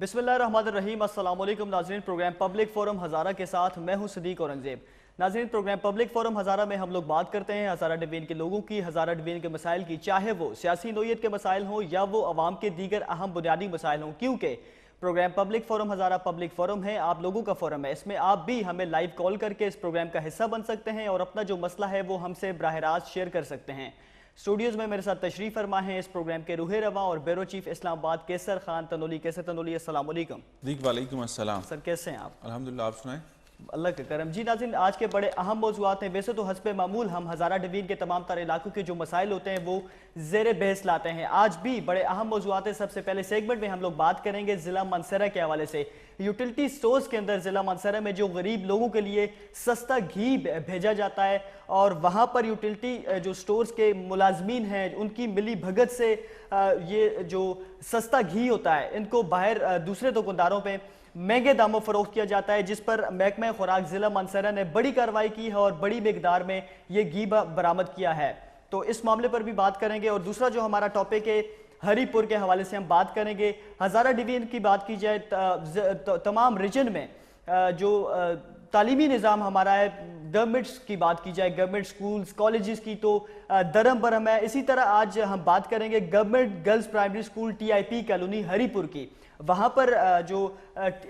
बिस्मिल्लाहिर्रहमानिर्रहीम। अस्सलाम वालेकुम नाज़रीन। प्रोग्राम पब्लिक फोरम हज़ारा के साथ मैं हूं सदीक औरंगज़ेब। नाज़रीन, प्रोग्राम पब्लिक फोरम हज़ारा में हम लोग बात करते हैं हज़ारा डिवीज़न के लोगों की, हज़ारा डिवीज़न के मसाइल की, चाहे वो सियासी नोयत के मसाइल हों या वो अवाम के दीगर अहम बुनियादी मसाइल हों, क्योंकि प्रोग्राम पब्लिक फोरम हज़ारा पब्लिक फोरम है, आप लोगों का फोरम है। इसमें आप भी हमें लाइव कॉल करके इस प्रोग्राम का हिस्सा बन सकते हैं और अपना जो मसला है वो हमसे बराह रास्त शेयर कर सकते हैं। स्टूडियोज़ में मेरे साथ तशरीफ़ फरमा है इस प्रोग्राम के रूहे रवा और ब्यूरो चीफ इस्लामाबाद केसर खान तनोली। कैसे तनोली, अस्सलाम वालेकुम। जी वालेकुम अस्सलाम। सर कैसे हैं आप? अल्हम्दुलिल्लाह, आप सुनाएं। अल्लाह का करम। जी नाज़रीन, आज के बड़े अहम मौज़ूआत हैं। वैसे तो हस्बे मामूल हम हज़ारा डिवीज़न के तमाम तर इलाकों के जो मसाइल होते हैं वो ज़ेर बहस लाते हैं। आज भी बड़े अहम मौज़ूआत हैं। सबसे पहले सेगमेंट में हम लोग बात करेंगे ज़िला मानसरा के हवाले से। यूटिलिटी स्टोर्स के अंदर ज़िला मानसरा में जो गरीब लोगों के लिए सस्ता घी भेजा जाता है और वहाँ पर यूटिलिटी जो स्टोर्स के मुलाजमीन हैं उनकी मिली भगत से ये जो सस्ता घी होता है इनको बाहर दूसरे दुकानदारों पे महंगे दामों फरोख्त किया जाता है, जिस पर महकमा खुराक जिला मानसरा ने बड़ी कार्रवाई की है और बड़ी मिकदार में ये घी बरामद किया है। तो इस मामले पर भी बात करेंगे। और दूसरा जो हमारा टॉपिक है हरीपुर के हवाले से हम बात करेंगे। हज़ारा डिवीज़न की बात की जाए तमाम रीजन में जो तालीमी निज़ाम हमारा है, गवर्नमेंट्स की बात की जाए, गवर्नमेंट स्कूल्स कॉलेजेस की तो दरम बरम है। इसी तरह आज हम बात करेंगे government girls primary school TIP colony Haripur की। वहाँ पर जो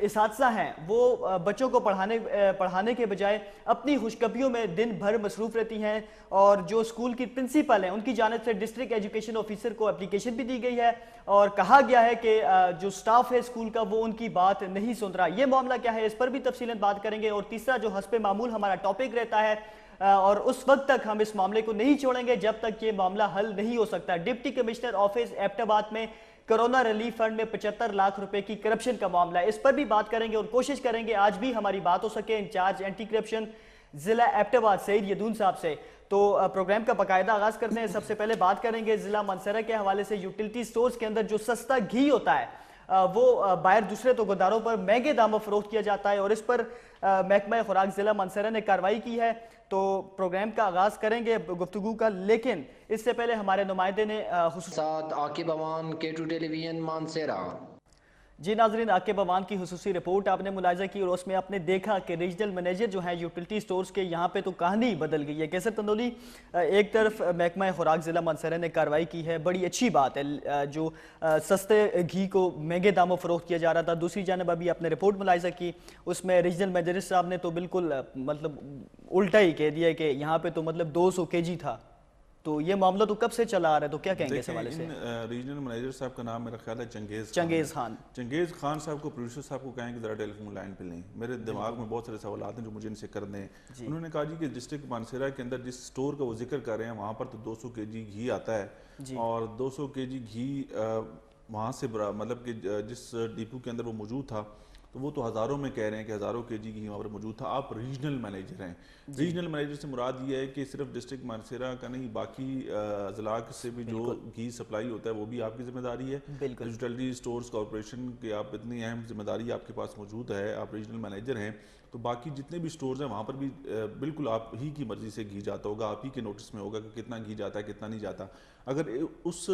इसातिज़ा हैं वो बच्चों को पढ़ाने के बजाय अपनी खुशखबरियों में दिन भर मसरूफ़ रहती हैं और जो स्कूल की प्रिंसिपल हैं उनकी जानिब से डिस्ट्रिक्ट एजुकेशन ऑफिसर को एप्लीकेशन भी दी गई है और कहा गया है कि जो स्टाफ है स्कूल का वो उनकी बात नहीं सुन रहा। ये मामला क्या है, इस पर भी तफसीलन बात करेंगे। और तीसरा जो हस्बे मामूल हमारा टॉपिक रहता है और उस वक्त तक हम इस मामले को नहीं छोड़ेंगे जब तक ये मामला हल नहीं हो सकता। डिप्टी कमिश्नर ऑफिस एबटाबाद में कोरोना रिलीफ फंड में 75 लाख रुपए की करप्शन का मामला है, इस पर भी बात करेंगे और कोशिश करेंगे आज भी हमारी बात हो सके इंचार्ज एंटी करप्शन जिला एबटाबाद सईद यदून साहब से। तो प्रोग्राम का बाकायदा आगाज करते हैं। सबसे पहले बात करेंगे जिला मानसरा के हवाले से। यूटिलिटी स्टोर्स के अंदर जो सस्ता घी होता है वो बाहर दूसरे दुकानदारों पर महंगे दामों फरोख्त किया जाता है और इस पर महकमा खुराक जिला मानसरा ने कार्रवाई की है। तो प्रोग्राम का आगाज करेंगे गुफ्तगू का, लेकिन इससे पहले हमारे नुमाइंदे ने साथ आकिब अवान K2 टेलीविजन मानसेरा। जी नाजरीन, आकिब अवान की हुसूसी रिपोर्ट आपने मुलाजा की और उसमें आपने देखा कि रीजनल मैनेजर जो है यूटिलिटी स्टोर्स के यहाँ पे तो कहानी बदल गई है। कैसे तंदोली, एक तरफ महकमा खुराक ज़िला मानसरा ने कार्रवाई की है, बड़ी अच्छी बात है, जो सस्ते घी को महंगे दामों फरोख्त किया जा रहा था। दूसरी जानब अभी आपने रिपोर्ट मुलाजा की, उसमें रीजनल मैनेजर साहब ने तो बिल्कुल मतलब उल्टा ही कह दिया कि यहाँ पे तो मतलब 200 kg था। तो ये मामला तो कब से चला आ रहा है, तो क्या कहेंगे इस हवाले से? रीजनल मैनेजर साहब का नाम मेरा ख्याल है चंगेज़ खान। चंगेज़ खान साहब को प्रोड्यूसर साहब को कहें कि ज़रा टेलीफोन लाइन पे लें। मेरे दिमाग में बहुत सारे सवाल हैं जो मुझे इनसे कर दें। उन्होंने कहा जी कि डिस्ट्रिक्ट मानसरा के अंदर जिस स्टोर का वो जिक्र कर रहे हैं वहाँ पर तो 200 kg घी आता है और 200 kg घी वहाँ से मतलब कि जिस डिपो के अंदर वो मौजूद था तो वो तो हज़ारों में कह रहे हैं कि हज़ारों kg घी वहाँ पर मौजूद था। आप रीजनल मैनेजर हैं, रीजनल मैनेजर से मुराद ये है कि सिर्फ डिस्ट्रिक्ट मानसरा का नहीं, बाकी ज़िला से भी जो घी सप्लाई होता है वो भी आपकी जिम्मेदारी है। यूटिलिटी स्टोर्स कॉरपोरेशन की आप इतनी अहम जिम्मेदारी आपके पास मौजूद है, आप रीजनल मैनेजर हैं, तो बाकी जितने भी स्टोर्स हैं वहाँ पर भी बिल्कुल आप ही की मर्ज़ी से घी जाता होगा, आप ही के नोटिस में होगा कि कितना घी जाता है कितना नहीं जाता। अगर उस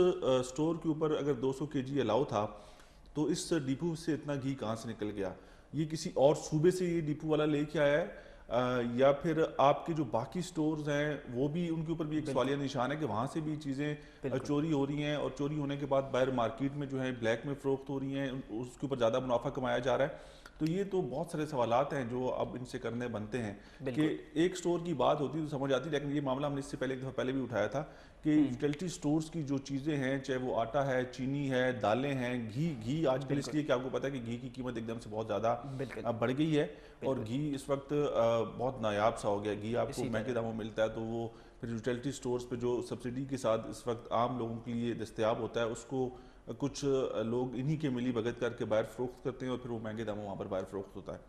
स्टोर के ऊपर अगर 200 kg अलाउ था तो इस डिपो से इतना घी कहाँ से निकल गया? ये किसी और सूबे से ये डिपो वाला लेके आया है या फिर आपके जो बाकी स्टोर्स हैं वो भी, उनके ऊपर भी एक सवालिया निशान है कि वहाँ से भी चीज़ें चोरी हो रही हैं और चोरी होने के बाद बाहर मार्केट में जो है ब्लैक में फ़रोख्त हो रही हैं, उसके ऊपर ज़्यादा मुनाफा कमाया जा रहा है। तो ये तो बहुत सारे सवालात हैं जो अब इनसे करने बनते हैं कि एक स्टोर की बात होती तो समझ आती, लेकिन ये मामला हमने इससे पहले एक दफ़ा पहले भी उठाया था कि यूटिलिटी स्टोर्स की जो चीज़ें हैं, चाहे वो आटा है, चीनी है, दालें हैं, घी आजकल इसलिए कि आपको पता है कि घी की कीमत एकदम से बहुत ज़्यादा बढ़ गई है और घी इस वक्त बहुत नायाब सा हो गया। घी आपको महंगे दामों में मिलता है तो वो फिर यूटिलिटी स्टोर्स पे जो सब्सिडी के साथ इस वक्त आम लोगों के लिए दस्तयाब होता है उसको कुछ लोग इन्हीं के मिली भगत करके बाहर फरोख्त करते हैं और फिर वो महंगे दामों वहाँ पर बाहर फरोख्त होता है।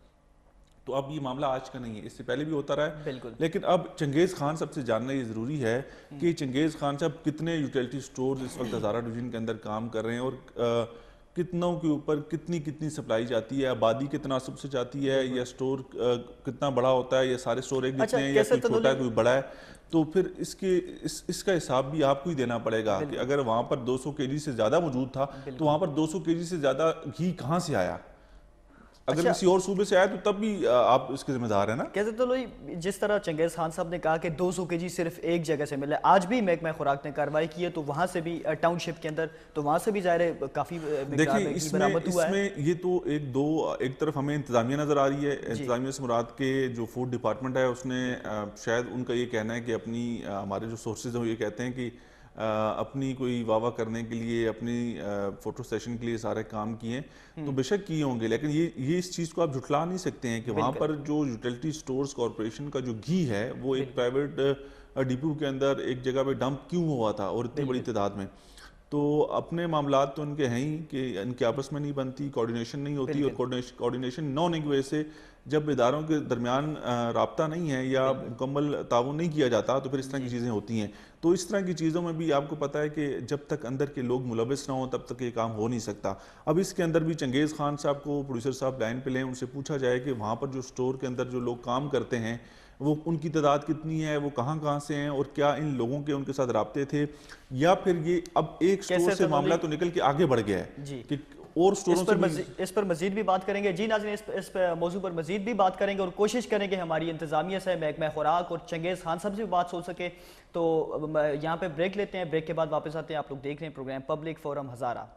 तो अब ये मामला आज का नहीं है, इससे पहले भी होता रहा है। लेकिन अब चंगेज़ खान साहब से जानना ये ज़रूरी है कि चंगेज़ खान साहब कितने यूटिलिटी स्टोर्स इस वक्त हज़ारा डिवीज़न के अंदर काम कर रहे हैं और कितनों के ऊपर कितनी कितनी सप्लाई जाती है, आबादी के तनासब से जाती है या स्टोर कितना बड़ा होता है या सारे स्टोर एक जितने हैं या कोई छोटा है कोई बड़ा है। तो फिर इसका हिसाब भी आपको ही देना पड़ेगा कि अगर वहां पर 200 केजी से ज्यादा मौजूद था तो वहां पर 200 केजी से ज्यादा घी कहाँ से आया? अगर अच्छा, किसी और सूबे से आया तो तब भी आप इसके जिम्मेदार है ना। कहते तो लोई जिस तरह चंगेज खान साहब ने कहा कि 200 केजी सिर्फ एक जगह से मिला, आज भी महकमा खुराक ने कार्रवाई की है तो वहां से भी टाउनशिप के अंदर, तो वहां से भी ज़ाहिर है काफी मिकदार देखिए में घी बरामद हुआ है। इसमें ये तो एक तरफ हमें इंतजामिया नजर आ रही है। जी। इंतजामिया से मुराद के जो फूड डिपार्टमेंट है उसने शायद उनका ये कहना है कि अपनी हमारे जो सोर्सेज हैं वो ये कहते हैं कि अपनी कोई वाह करने के लिए, अपनी फोटो सेशन के लिए सारे काम किए हैं, तो बेशक किए होंगे, लेकिन ये इस चीज़ को आप झुठला नहीं सकते हैं कि वहाँ पर जो यूटिलिटी स्टोर्स कॉरपोरेशन का जो घी है वो एक प्राइवेट डिपो के अंदर एक जगह पे डंप क्यों हुआ था और इतनी बड़ी तादाद में। तो अपने मामलात तो इनके हैं ही कि इनके आपस में नहीं बनती, कोऑर्डिनेशन नहीं होती, और कोऑर्डिनेशन न होने की वजह से जब इदारों के दरमियान राब्ता नहीं है या मुकम्मल ताउन नहीं किया जाता तो फिर इस तरह की चीज़ें होती हैं। तो इस तरह की चीज़ों में भी आपको पता है कि जब तक अंदर के लोग मुलविस ना हो तब तक ये काम हो नहीं सकता। अब इसके अंदर भी चंगेज़ खान साहब को प्रोड्यूसर साहब लाइन पे लें, उनसे पूछा जाए कि वहाँ पर जो स्टोर के अंदर जो लोग काम करते हैं वो उनकी तादाद कितनी है, वो कहाँ कहाँ से हैं, और क्या इन लोगों के उनके साथ राब्ते थे, या फिर ये अब एक स्टोर से मामला तो निकल के आगे बढ़ गया है जी कि और स्टोरों से इस पर मजीद भी बात करेंगे। जी नाज़रीन, इस मौजू पर मजीद भी बात करेंगे और कोशिश करेंगे हमारी इंतजामिया से महकमा खुराक और चंगेज़ खान साहब से भी बात हो सके। तो यहाँ पे ब्रेक लेते हैं, ब्रेक के बाद वापस आते हैं। आप लोग देख रहे हैं प्रोग्राम पब्लिक फोरम हज़ारा।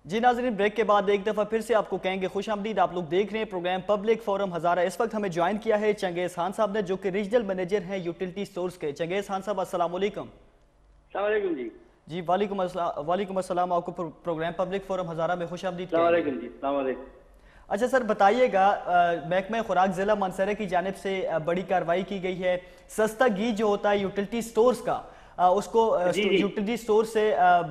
जी नाज़रीन, ब्रेक के बाद एक दफ़ा फिर से आपको कहेंगे खुशामदीद। आप लोग देख रहे हैं प्रोग्राम पब्लिक फोरम हज़ारा। इस वक्त हमें ज्वाइन किया है चंगेज़ खान साहब ने, जो कि रीजनल मैनेजर हैं यूटिलिटी स्टोर्स के। चंगेज़ खान साहब, अस्सलाम वालेकुम। जी जी वालेकुम अस्सलाम। आपको प्रोग्राम पब्लिक फोरम हज़ारा में खुशामदीद। अच्छा सर, बताइएगा, महकमा खुराक ज़िला मानसरा की जानिब से बड़ी कार्रवाई की गई है। सस्ता घी जो होता है यूटिलिटी स्टोर्स का, उसको यूटिलिटी स्टोर से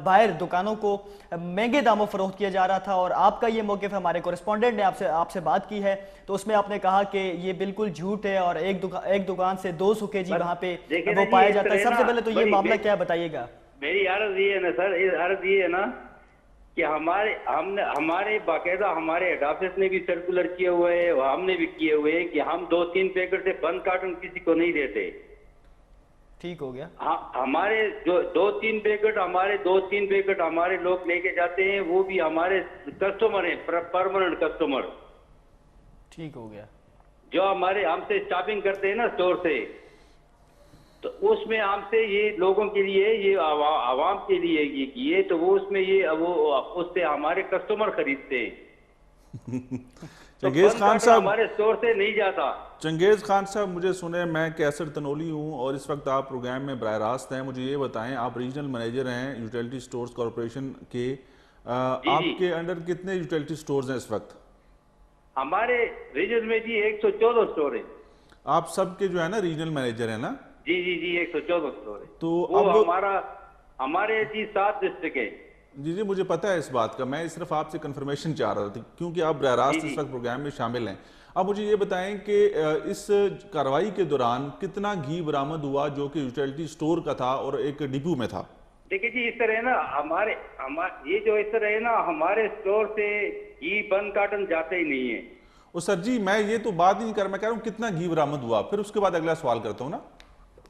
बाहर दुकानों को महंगे दामों फरोख्त किया जा रहा था, और आपका ये मौक़िफ़, हमारे कोरेस्पोंडेंट ने आपसे बात की है तो उसमें आपने कहा कि ये बिल्कुल झूठ है और एक दुकान से 200 केजी वहाँ पे वो पाया जाता है। सबसे पहले तो ये मामला क्या है, बताइएगा। मेरी अर्ज ये है ना सर, अर्ज ये है ना कि हमारे बाकायदा हमारे हेड ऑफिस ने भी सर्कुलर किए हुए है, हमने भी किए हुए है कि हम 2-3 पैकेट से बंद कार्टन किसी को नहीं देते। ठीक हो गया। हाँ, हमारे जो 2-3 पैकेट हमारे लोग लेके जाते हैं, वो भी हमारे कस्टमर हैं, परमानेंट कस्टमर। ठीक हो गया। जो हमारे हमसे शॉपिंग करते हैं ना स्टोर से, तो उसमें हमसे ये लोगों के लिए, ये आवाम के लिए ये किए, तो वो उसमें वो उससे हमारे कस्टमर खरीदते हैं। चंगेज़ खान साहब हमारे स्टोर से नहीं जाता। चंगेज़ खान साहब, मुझे सुने, मैं कैसर तनोली हूँ और इस वक्त आप प्रोग्राम में बराह रास्त हैं। मुझे ये बताएं, आप रीजनल मैनेजर हैं यूटिलिटी स्टोर्स कॉरपोरेशन के, आपके अंडर कितने यूटिलिटी स्टोर्स हैं इस वक्त? हमारे रीजन में जी 114 स्टोर है। आप सबके जो है ना रीजनल मैनेजर है ना? जी 114 स्टोर है। तो वो अब हमारे जी 7 डिस्ट्रिक्ट है। जी मुझे पता है इस बात का, मैं सिर्फ आपसे कंफर्मेशन चाह रहा था क्योंकि आप बराह रास्त इस वक्त प्रोग्राम में शामिल हैं। अब मुझे ये बताएं कि इस कार्रवाई के दौरान कितना घी बरामद हुआ जो कि यूटिलिटी स्टोर का था और एक डिपो में था? देखिए जी, इस तरह है ना, ये जो इस तरह है ना, हमारे स्टोर से घी बंद कार्टन जाते ही नहीं है। और सर जी, मैं ये तो बात ही नहीं कर रहा, मैं कह रहा हूँ कितना घी बरामद हुआ, फिर उसके बाद अगला सवाल करता हूँ ना।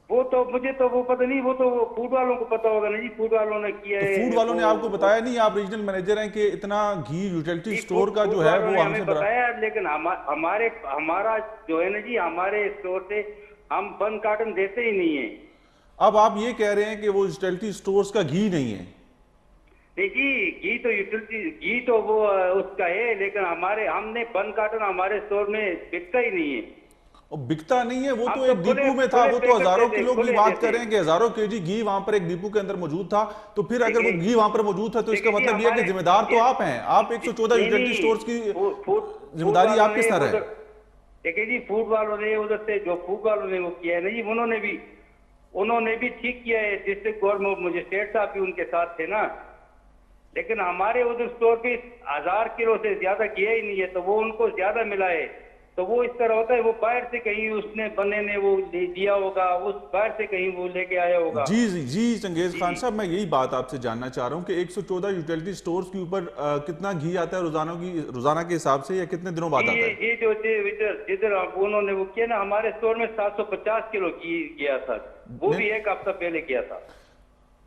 वो तो मुझे तो वो पता नहीं, वो तो फूड वालों को पता होगा ना जी, फूड वालों ने किया है। फूड वालों ने आपको बताया नहीं? आप रीजनल मैनेजर हैं कि इतना घी यूटिलिटी स्टोर का जो है वो हमें बताया, लेकिन हमारा जो है ना जी, हमारे स्टोर से हम बंद कार्टन देते ही नहीं है। अब आप ये कह रहे हैं कि वो यूटिलिटी स्टोर्स का घी नहीं है? देखिए, घी तो वो उसका है, लेकिन हमने बंद कार्टन हमारे स्टोर में बिकता ही नहीं है। और बिकता नहीं है, वो हम तो तो एक डिपो खुले- में था, खुले वो तो पैकेट हजारों देते, किलो की खुले बात देते। करें कि हजारों केजी घी वहां पर एक डिपो के अंदर मौजूद था, तो फिर अगर वो घी वहां पर मौजूद था तो इसका देखिए जी, मतलब यह है कि हमारे जिम्मेदार तो ये- आप हैं, आप 114 नहीं यूटिलिटी नहीं, स्टोर्स की फूड फूड फूड जिम्मेदारी वालों आप ने किस तरह है? उधर, देखिए जी, फूड वालों ने उधर से जो फूड वालों ने वो किया है ना जी, उन्होंने भी ठीक किया है। डिस्ट्रिक्ट गवर्नमेंट मजिस्ट्रेट साहब भी उनके साथ थे ना, लेकिन हमारे उधर स्टोर पे 1000 किलो से ज्यादा किया ही नहीं है, तो वो उनको ज्यादा मिला है। तो वो इस तरह होता है, वो बाहर से कहीं उसने बंदे ने वो दिया होगा, उस बाहर से कहीं वो लेके आया होगा। जी जी जी चंगेज खान जी। साहब, मैं यही बात आपसे जानना चाह रहा हूं कि 114 यूटिलिटी स्टोर्स के ऊपर कितना घी आता है रोजाना के हिसाब से, या कितने दिनों बाद आता है? ये जो जिधर जिधर उन्होंने वो किया ना, हमारे स्टोर में 750 किलो घी गया था, वो भी एक हफ्ता पहले किया था।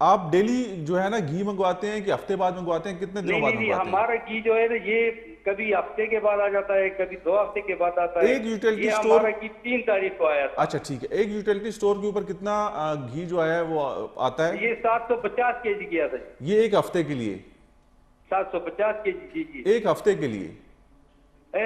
आप डेली जो है ना घी मंगवाते हैं कि हफ्ते बाद मंगवाते हैं, कितने दिनों नहीं बाद नहीं नहीं, मंगवाते हैं? हमारा घी जो है ना, ये कभी हफ्ते के बाद आ जाता है, कभी 2 हफ्ते के बाद आता है। एक यूटिलिटी ये स्टोर- हमारा घी 3 तारीख को आया था। अच्छा ठीक है, एक यूटिलिटी स्टोर के ऊपर कितना घी जो है वो आता है? ये 750 केजी गया था जी। ये एक हफ्ते के लिए? 750 केजी जी जी। एक हफ्ते के लिए?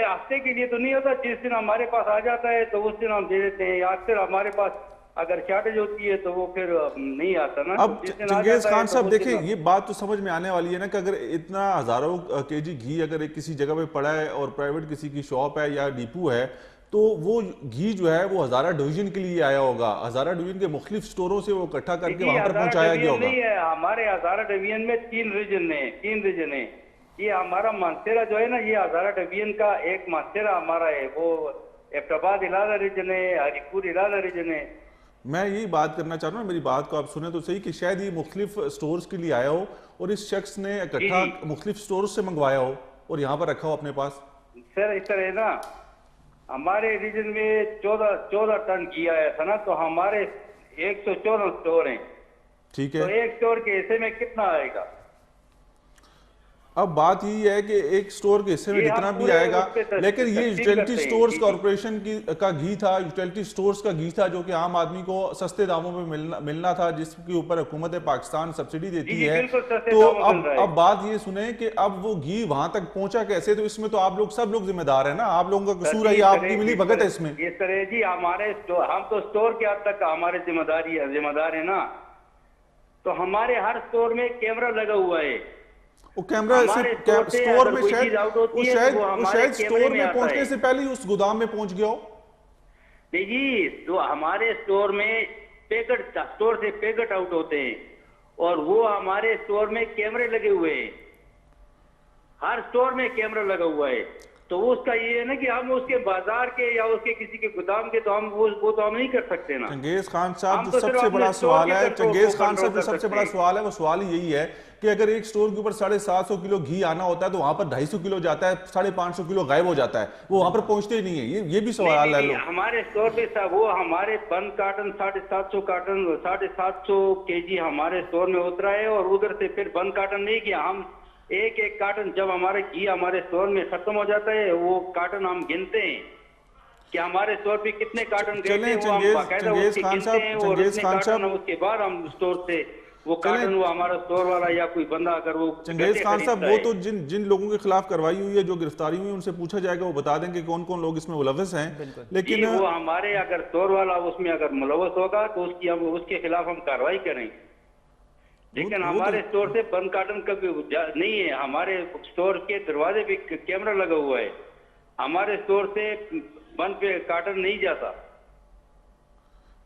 हफ्ते के लिए तो नहीं होता, जिस दिन हमारे पास आ जाता है तो उस दिन हम दे देते हैं। अक्सर हमारे पास अगर शॉर्टेज होती है तो वो फिर नहीं आता ना। अब जिस दिन आ चंगेज जाता है खान तो साहब उस देखिए, दिन- ये बात तो समझ में आने वाली है ना कि अगर इतना हजारों केजी घी अगर एक किसी जगह पे पड़ा है और प्राइवेट किसी की शॉप है या डिपो है, तो वो घी जो है वो हजारा डिवीजन के लिए आया होगा, हजारा डिवीजन के मुख्तलिफ स्टोरों से वो इकट्ठा करके देखिए, वहां पर हजारा पहुंचाया गया डिवीजन होगा। नहीं है, हमारे हजारा डिवीजन में 3 रीजन है। ये हमारा मानसेरा जो है ना, ये हजारा डिवीजन का एक मानसेरा हमारा है, वो एबटाबाद इलाका रीजन है, हरिपुर इलाका रीजन है। मैं यही बात करना चाह रहा हूँ, मेरी बात को आप सुने तो सही, कि शायद ये मुख्तलिफ स्टोर्स के लिए आया हो और इस शख्स ने इकट्ठा जी। मुख्तलिफ स्टोर्स से मंगवाया हो और यहाँ पर रखा हो अपने पास। सर इस तरह है ना, हमारे रीजन में 14 टन घी आया था ना, तो हमारे 114 स्टोर हैं, ठीक तो है, एक स्टोर के हिस्से में कितना आएगा? अब बात यही है कि एक स्टोर के हिस्से में ये हम जितना भी पूरे आएगा, उस पे लेकिन ये तस्दीक यूटिलिटी करते हैं। स्टोर्स जी, जी। कॉर्पोरेशन का घी था, यूटिलिटी स्टोर्स का घी था जो कि आम आदमी को सस्ते दामों में मिलना था, जिसके ऊपर हुकूमत पाकिस्तान सब्सिडी देती जी, है। बिल्कुल सस्ते तो दामों में मिल रहा है। अब बात ये सुने कि अब वो घी वहां तक पहुंचा कैसे, तो इसमें तो आप लोग सब लोग जिम्मेदार है ना, आप लोगों का कसूर है, इस या तरह- आपकी मिली इस भगत है तरह- इसमें? इस तरह जी, हम तो स्टोर के हद तक हमारे जिम्मेदार है ना। तो हमारे हर स्टोर में कैमरा लगा हुआ है। वो कैमरा हमारे स्टोर से स्टोर अगर में कोई शायद चीज आउट होती वो है तो शायद वो वो हमारे शायद कैमरे स्टोर में में आता पहुंचने है। से पहले ही उस गोदाम में पहुंच गया हो। नहीं जी, तो हमारे स्टोर में स्टोर से पैकेट आउट होते हैं और वो हमारे स्टोर में कैमरे लगे हुए हैं। हर स्टोर में कैमरा लगा हुआ है। तो उसका ये है ना कि हम उसके बाजार के या उसके किसी के गोदाम के तो हम वो तो हम नहीं कर सकते ना। चंगेज खान साहब, हम जो तो सिर्फ सबसे अपने बड़ा स्टोर सवाल के है, कंट्रोल चंगेज को खान साहब, जो कंट्रोल कर सबसे सकते बड़ा हैं। सवाल है वो सवाल यही है कि अगर एक स्टोर के ऊपर 750 किलो घी आना होता है तो वहां पर 250 किलो जाता है, 550 किलो गायब हो जाता है, वो वहां पर पहुंचते ही नहीं है। ये भी सवाल है नहीं, लोग। हमारे स्टोर पे वो हमारे बंद कार्टन 750 केजी हमारे स्टोर में उतरा है और उधर से फिर बंद कार्टन नहीं किया। हम एक कार्टन जब हमारे घी हमारे स्टोर में खत्म हो जाता है, वो कार्टन हम गिनते हैं कि हमारे स्टोर पे कितने कार्टन गए चलें थे, वो हम चंगेज बाकायदा चंगेज उसके खान गिनते साहब, हैं और चंगेज उतने खान कार्टन साहब, उसके बाद हम स्टोर से वो चलें। कार्टन वो हमारा स्टोर वाला या कोई बंदा अगर वो चंगेज गड्ढे खान साहब, खरीदता वो है। तो जिन जिन लोगों के खिलाफ कार्रवाई हुई है, जो गिरफ्तारी हुई है, उनसे पूछा जाएगा, वो बता देंगे कौन कौन लोग इसमें मुलव्वस हैं। बिल्कुल। लेकिन जी, वो हमारे अगर स्टोर वाला उसमें अगर मुलव्वस होगा तो उसके खिलाफ हम कार्रवाई करें। लेकिन वो हमारे तो- स्टोर से बंद कार्टन कभी नहीं है। हमारे स्टोर के दरवाजे पे कैमरा लगा हुआ है। हमारे स्टोर से बंद पे कार्टन नहीं जाता।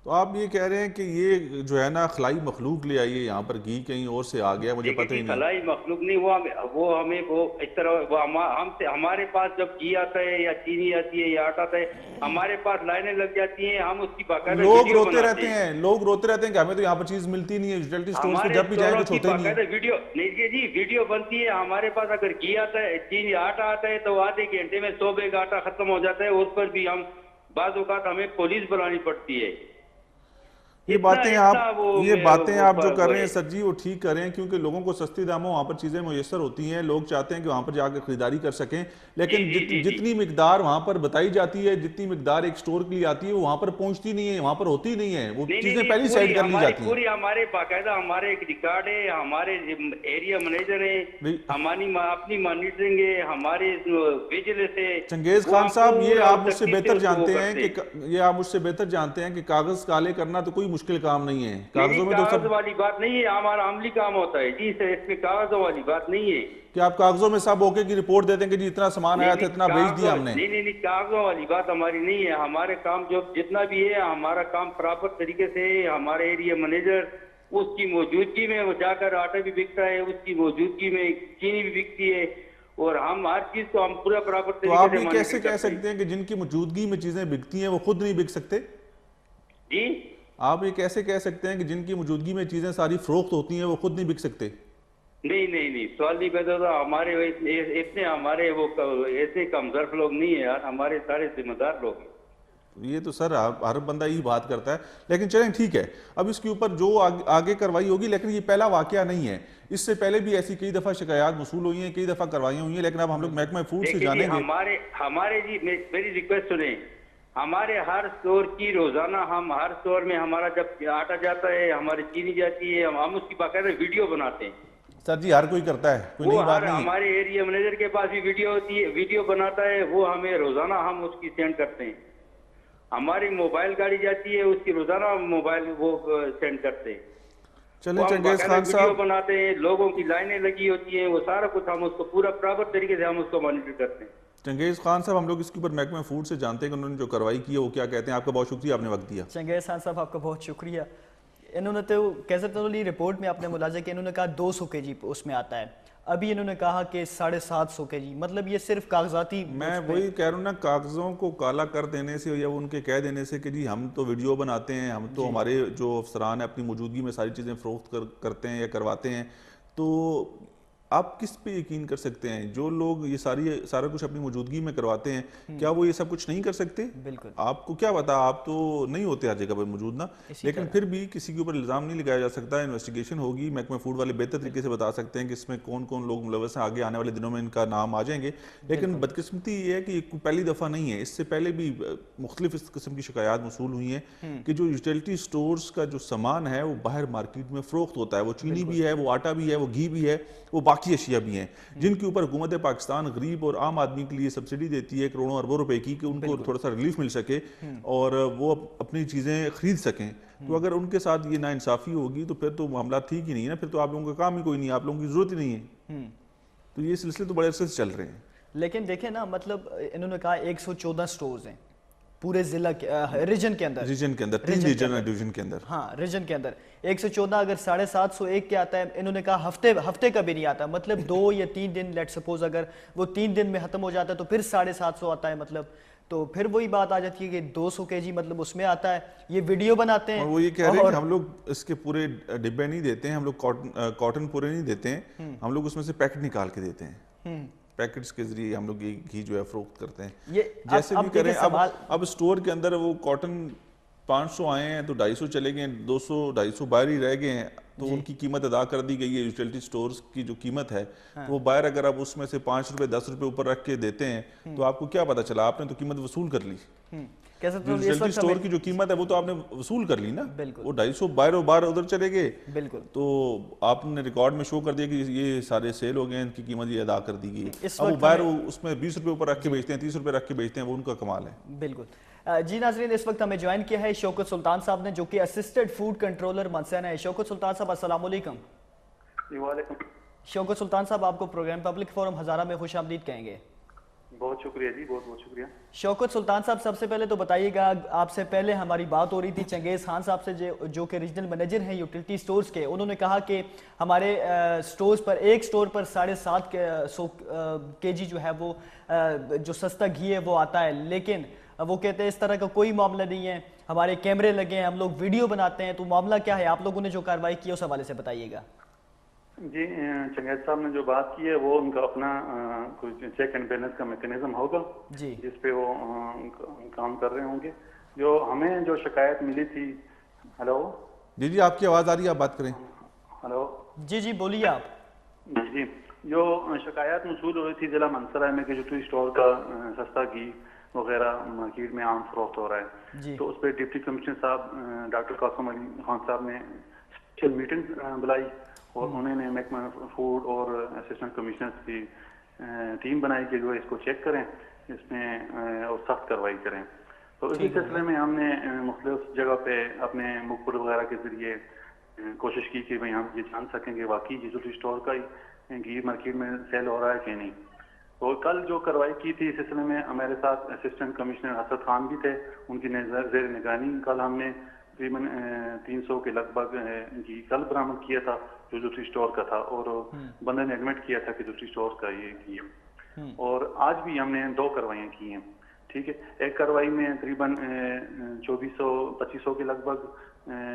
तो आप ये कह रहे हैं कि ये जो है ना खलाई मखलूक ले आइए यहाँ पर, घी कहीं और से आ गया, मुझे पता ही नहीं। खलाई मखलूक नहीं, वो इस तरह हमसे हमारे पास जब घी आता है या चीनी आती है या आटा आता है, हमारे पास लाइनें लग जाती हैं। हम उसकी बाकायदा लोग वीडियो रोते बनाते रहते हैं, लोग रोते रहते हैं कि हमें तो यहाँ पर चीज मिलती नहीं है, यूटिलिटी स्टोर से हमारे जब भी जाए स्टोरों कुछ की होता ही नहीं बाकायदा है। वीडियो नहीं जी, वीडियो बनती है। हमारे पास अगर घी आता है, चीनी आटा आता है, तो आधे घंटे में 100 बैग आटा खत्म हो जाता है। उस पर भी हम बाज़ औक़ात हमें पुलिस बुलानी पड़ती है। ये बातें आप जो कर रहे हैं है। सर जी वो ठीक कर रहे हैं, क्योंकि लोगों को सस्ती दामों वहाँ पर चीज़ें मुयस्सर होती हैं, लोग चाहते हैं कि वहाँ पर जाकर खरीदारी कर सकें, जी लेकिन जी जी जी जितनी मिकदार वहाँ पर बताई जाती है, जितनी मिकदार एक स्टोर के लिए आती है, वो वहाँ पर पहुँचती नहीं है, वहाँ पर होती नहीं है, वो नहीं नहीं चीज़ें नहीं, पहली साइड कर ली जाती हैं। पूरी हमारे बाकायदा हमारे एक रिकॉर्ड है, हमारे एरिया मैनेजर है, भाई हमारी अपनी मॉनिटरिंग है, हमारे विजिलेंस है। चंगेज वो खान हम साहब, ये पूरा आप मुझसे सख्ती से बेहतर उसको जानते वो हैं करते कि ये आप मुझसे बेहतर जानते हैं कि कागज काले करना तो कोई मुश्किल काम नहीं है, नहीं नहीं, कागजों में तो कागज सब, वाली बात नहीं है, हमारा अमली काम होता है जी सर, इसमें कागजों वाली बात नहीं है। कि आप कागजों में सब ओके की रिपोर्ट दे दें कि जी इतना सामान आया था, इतना बेच दिया हमने। नहीं नहीं नहीं, कागजों वाली बात हमारी नहीं है। हमारे काम जो जितना भी है, हमारा काम प्रॉपर तरीके से है। हमारे एरिया मैनेजर उसकी मौजूदगी में वो जाकर आटा भी बिकता है, उसकी मौजूदगी में चीनी भी बिकती है, और हम हर चीज को हम पूरा प्रॉपर तो तरीके आप से ये मॉनिटर कैसे कह करते हैं। सकते हैं कि जिनकी मौजूदगी में चीजें बिकती हैं वो खुद नहीं बिक सकते? जी आप ये कैसे कह सकते हैं कि जिनकी मौजूदगी में चीजें सारी फरोख्त होती हैं वो खुद नहीं बिक सकते? नहीं नहीं नहीं, सवाल नहीं पैदा होता। हमारे इतने हमारे वो ऐसे कमजोर लोग नहीं है यार, हमारे सारे जिम्मेदार लोग हैं। ये तो सर हर बंदा यही बात करता है, लेकिन चलें ठीक है, अब इसके ऊपर जो आगे कार्रवाई होगी, लेकिन ये पहला वाकया नहीं है, इससे पहले भी ऐसी कई दफा शिकायत मसूल हुई हैं, कई दफा कार्रवाइयां हुई हैं, लेकिन अब हम लोग महकमा फूड से देखिए जी, जानेंगे। हमारे हमारे जी मेरी रिक्वेस्ट सुने, हमारे हर स्टोर की रोजाना हम हर स्टोर में हमारा जब आटा जाता है, हमारी चीनी जाती है, हम उसकी बाकायदा वीडियो बनाते हैं। सर जी हर कोई करता है, कोई वो नई बात हर नहीं है। हमारे एरिया मैनेजर के पास भी वीडियो होती है, वीडियो बनाता है, वो हमें रोजाना हम उसकी सेंड करते हैं। हमारी मोबाइल गाड़ी जाती है, उसकी रोजाना मोबाइल वो सेंड करते हैं। चले वो हम चंगेज बाकायदा खान वीडियो साहब, बनाते हैं, लोगों की लाइनें लगी होती हैं, वो सारा कुछ हम उसको पूरा प्रॉपर तरीके से हम उसको मॉनिटर करते हैं। चंगेज खान साहब, हम लोग इसके ऊपर महकमा फूड से जानते हैं कि उन्होंने जो कार्रवाई की है वो क्या कहते हैं। आपका बहुत शुक्रिया, आपने वक्त दिया। चंगेज खान साहब आपका बहुत शुक्रिया। इन्होंने तो कह सकते हैं रिपोर्ट में आपने मुलाजा कि इन्होंने कहा 200 केजी उसमें आता है, अभी इन्होंने कहा कि 750 केजी, मतलब ये सिर्फ कागजाती। मैं वही कह रहा हूँ ना, कागजों को काला कर देने से या उनके कह देने से कि जी हम तो वीडियो बनाते हैं, हम तो हमारे जो अफसरान है अपनी मौजूदगी में सारी चीज़ें फरोख्त करते हैं या करवाते हैं, तो आप किस पे यकीन कर सकते हैं? जो लोग ये सारा कुछ अपनी मौजूदगी में करवाते हैं, क्या वो ये सब कुछ नहीं कर सकते? बिल्कुल। आपको क्या पता, आप तो नहीं होते हर जगह पर मौजूद ना, लेकिन फिर भी किसी के ऊपर इल्ज़ाम नहीं लगाया जा सकता। इन्वेस्टिगेशन होगी, महकमा फूड वाले बेहतर तरीके से बता सकते हैं कि इसमें कौन कौन लोग मुलव्वस हैं, आगे आने वाले दिनों में इनका नाम आ जाएंगे। लेकिन बदकिस्मती ये है कि पहली दफ़ा नहीं है, इससे पहले भी मुख्तलिफ इस किस्म की शिकायत मसूल हुई हैं कि जो यूटिलिटी स्टोर्स का जो सामान है वो बाहर मार्केट में फरोख्त होता है, वो चीनी भी है, वो आटा भी है, वो घी भी है, वो बाकी अशिया भी हैं, जिनके ऊपर हुकूमत पाकिस्तान गरीब और आम आदमी के लिए सब्सिडी देती है करोड़ों अरबों रुपए की, कि उनको थोड़ा सा रिलीफ मिल सके और वो अपनी चीज़ें खरीद सकें। तो अगर उनके साथ ये नाइंसाफ़ी होगी तो फिर तो मामला ठीक ही नहीं है ना, फिर तो आप लोगों का काम ही कोई नहीं है, आप लोगों की ज़रूरत ही नहीं है। तो ये सिलसिले तो बड़े अरसे से चल रहे हैं। लेकिन देखें ना, मतलब इन्होंने कहा 114 स्टोर्स हैं पूरे जिला के रीजन के अंदर, तीन डिवीजन के अंदर, हाँ रीजन के अंदर 114, अगर 750 के आता है, इन्होंने कहा हफ्ते का भी नहीं आता, मतलब 2 या 3 दिन, लेट सपोज अगर वो 3 दिन में खत्म हो जाता है तो फिर 750 आता है, मतलब तो फिर वही बात आ जाती है कि 200 केजी मतलब उसमें आता है। ये वीडियो बनाते हैं और वो ये कह रहे हैं कि हम लोग इसके पूरे डिब्बे नहीं देते हैं, हम लोग कॉटन पूरे नहीं देते हैं, हम लोग उसमें से पैकेट निकाल के देते हैं, पैकेट्स के जरिए हम लोग ये घी जो है फरोख्त करते हैं। ये जैसे भी करें, अब स्टोर के अंदर वो कॉटन 500 आए हैं तो 250 चले गए, 200-250 बाहर ही रह गए हैं, तो उनकी कीमत अदा कर दी गई है। यूटिलिटी स्टोर्स की जो कीमत है, तो वो बाहर अगर आप उसमें से 5 रुपए 10 रुपए ऊपर रख के देते हैं तो आपको क्या पता चला, आपने तो कीमत वसूल कर ली। यूटिलिटी स्टोर की जो कीमत है वो तो आपने वसूल कर ली ना, वो 250 बाहर उधर चले गए, बिल्कुल, तो आपने रिकॉर्ड में शो कर दिया कि ये सारे सेल हो गए, इनकी कीमत ये अदा कर दी गई। अब वो बाहर उसमें 20 रुपए ऊपर रख के बेचते हैं, 30 रुपए रख के बेचते हैं, वो उनका कमाल है। बिल्कुल जी नाज़रीन, इस वक्त हमें ज्वाइन किया है शौकत सुल्तान साहब ने, जो कि असिस्टेंट फूड कंट्रोलर मनसेना है। शौकत सुल्तान साहब अस्सलाम वालेकुम। शौकत सुल्तान साहब, आपको प्रोग्राम पब्लिक फोरम हज़ारा में खुश आमदीद कहेंगे। बहुत शुक्रिया जी, बहुत बहुत शुक्रिया। शौकत सुल्तान साहब, सबसे पहले तो बताइएगा, आपसे पहले हमारी बात हो रही थी चंगेज़ खान साहब से, जो कि रीजनल मैनेजर हैं यूटिलिटी स्टोर्स के। उन्होंने कहा कि हमारे स्टोर्स पर, एक स्टोर पर 750 केजी जो है वो जो सस्ता घी है वो आता है, लेकिन वो कहते हैं इस तरह का कोई मामला नहीं है, हमारे कैमरे लगे हैं, हम लोग वीडियो बनाते हैं, तो मामला क्या है? आप लोगों ने जो कार्रवाई की है उस हवाले से बताइएगा। जी, चंगेज साहब ने जो बात की है वो उनका अपना कुछ चेक एंड बैलेंस का मैकेनिज्म होगा जी, जिस पे वो काम कर रहे होंगे। जो हमें जो शिकायत मिली थी हेलो जी जी, आपकी आवाज़ आ रही है, आप बात करें। हेलो जी जी बोलिए आप। जी, जो शिकायत मसूल हो रही थी जिला मंसरा में कि जो स्टोर का सस्ता घी वगैरह मार्केट में आम फरोख्त हो रहा है, जी तो उस पर डिप्टी कमिश्नर साहब डॉक्टर कासम अली खान साहब ने स्पेशल मीटिंग बुलाई और उन्होंने महकमा फूड और असिस्टेंट कमिश्नर की टीम बनाई कि जो इसको चेक करें इसमें और सख्त कार्रवाई करें। तो इसी ठीक हो सिलसिले गया। में हमने मुख्तलिफ जगह पे अपने मुखबिर वगैरह के जरिए कोशिश की कि भाई हम ये जान सकें कि वाकई ये स्टोर का ही घी मार्केट में सेल हो रहा है कि नहीं। तो कल जो कार्रवाई की थी इस सिलसिले में हमारे साथ असिस्टेंट कमिश्नर हसरत खान भी थे, उनकी जेर निगरानी कल हमने तकरीबन 300 के लगभग घी कल बरामद किया था जो दूसरी स्टोर का था, और बंदे ने एडमिट किया था कि दूसरी स्टोर का ये घी है। और आज भी हमने 2 कार्रवाइयाँ की हैं, ठीक है। एक कार्रवाई में तकरीबन 2400-2500 के लगभग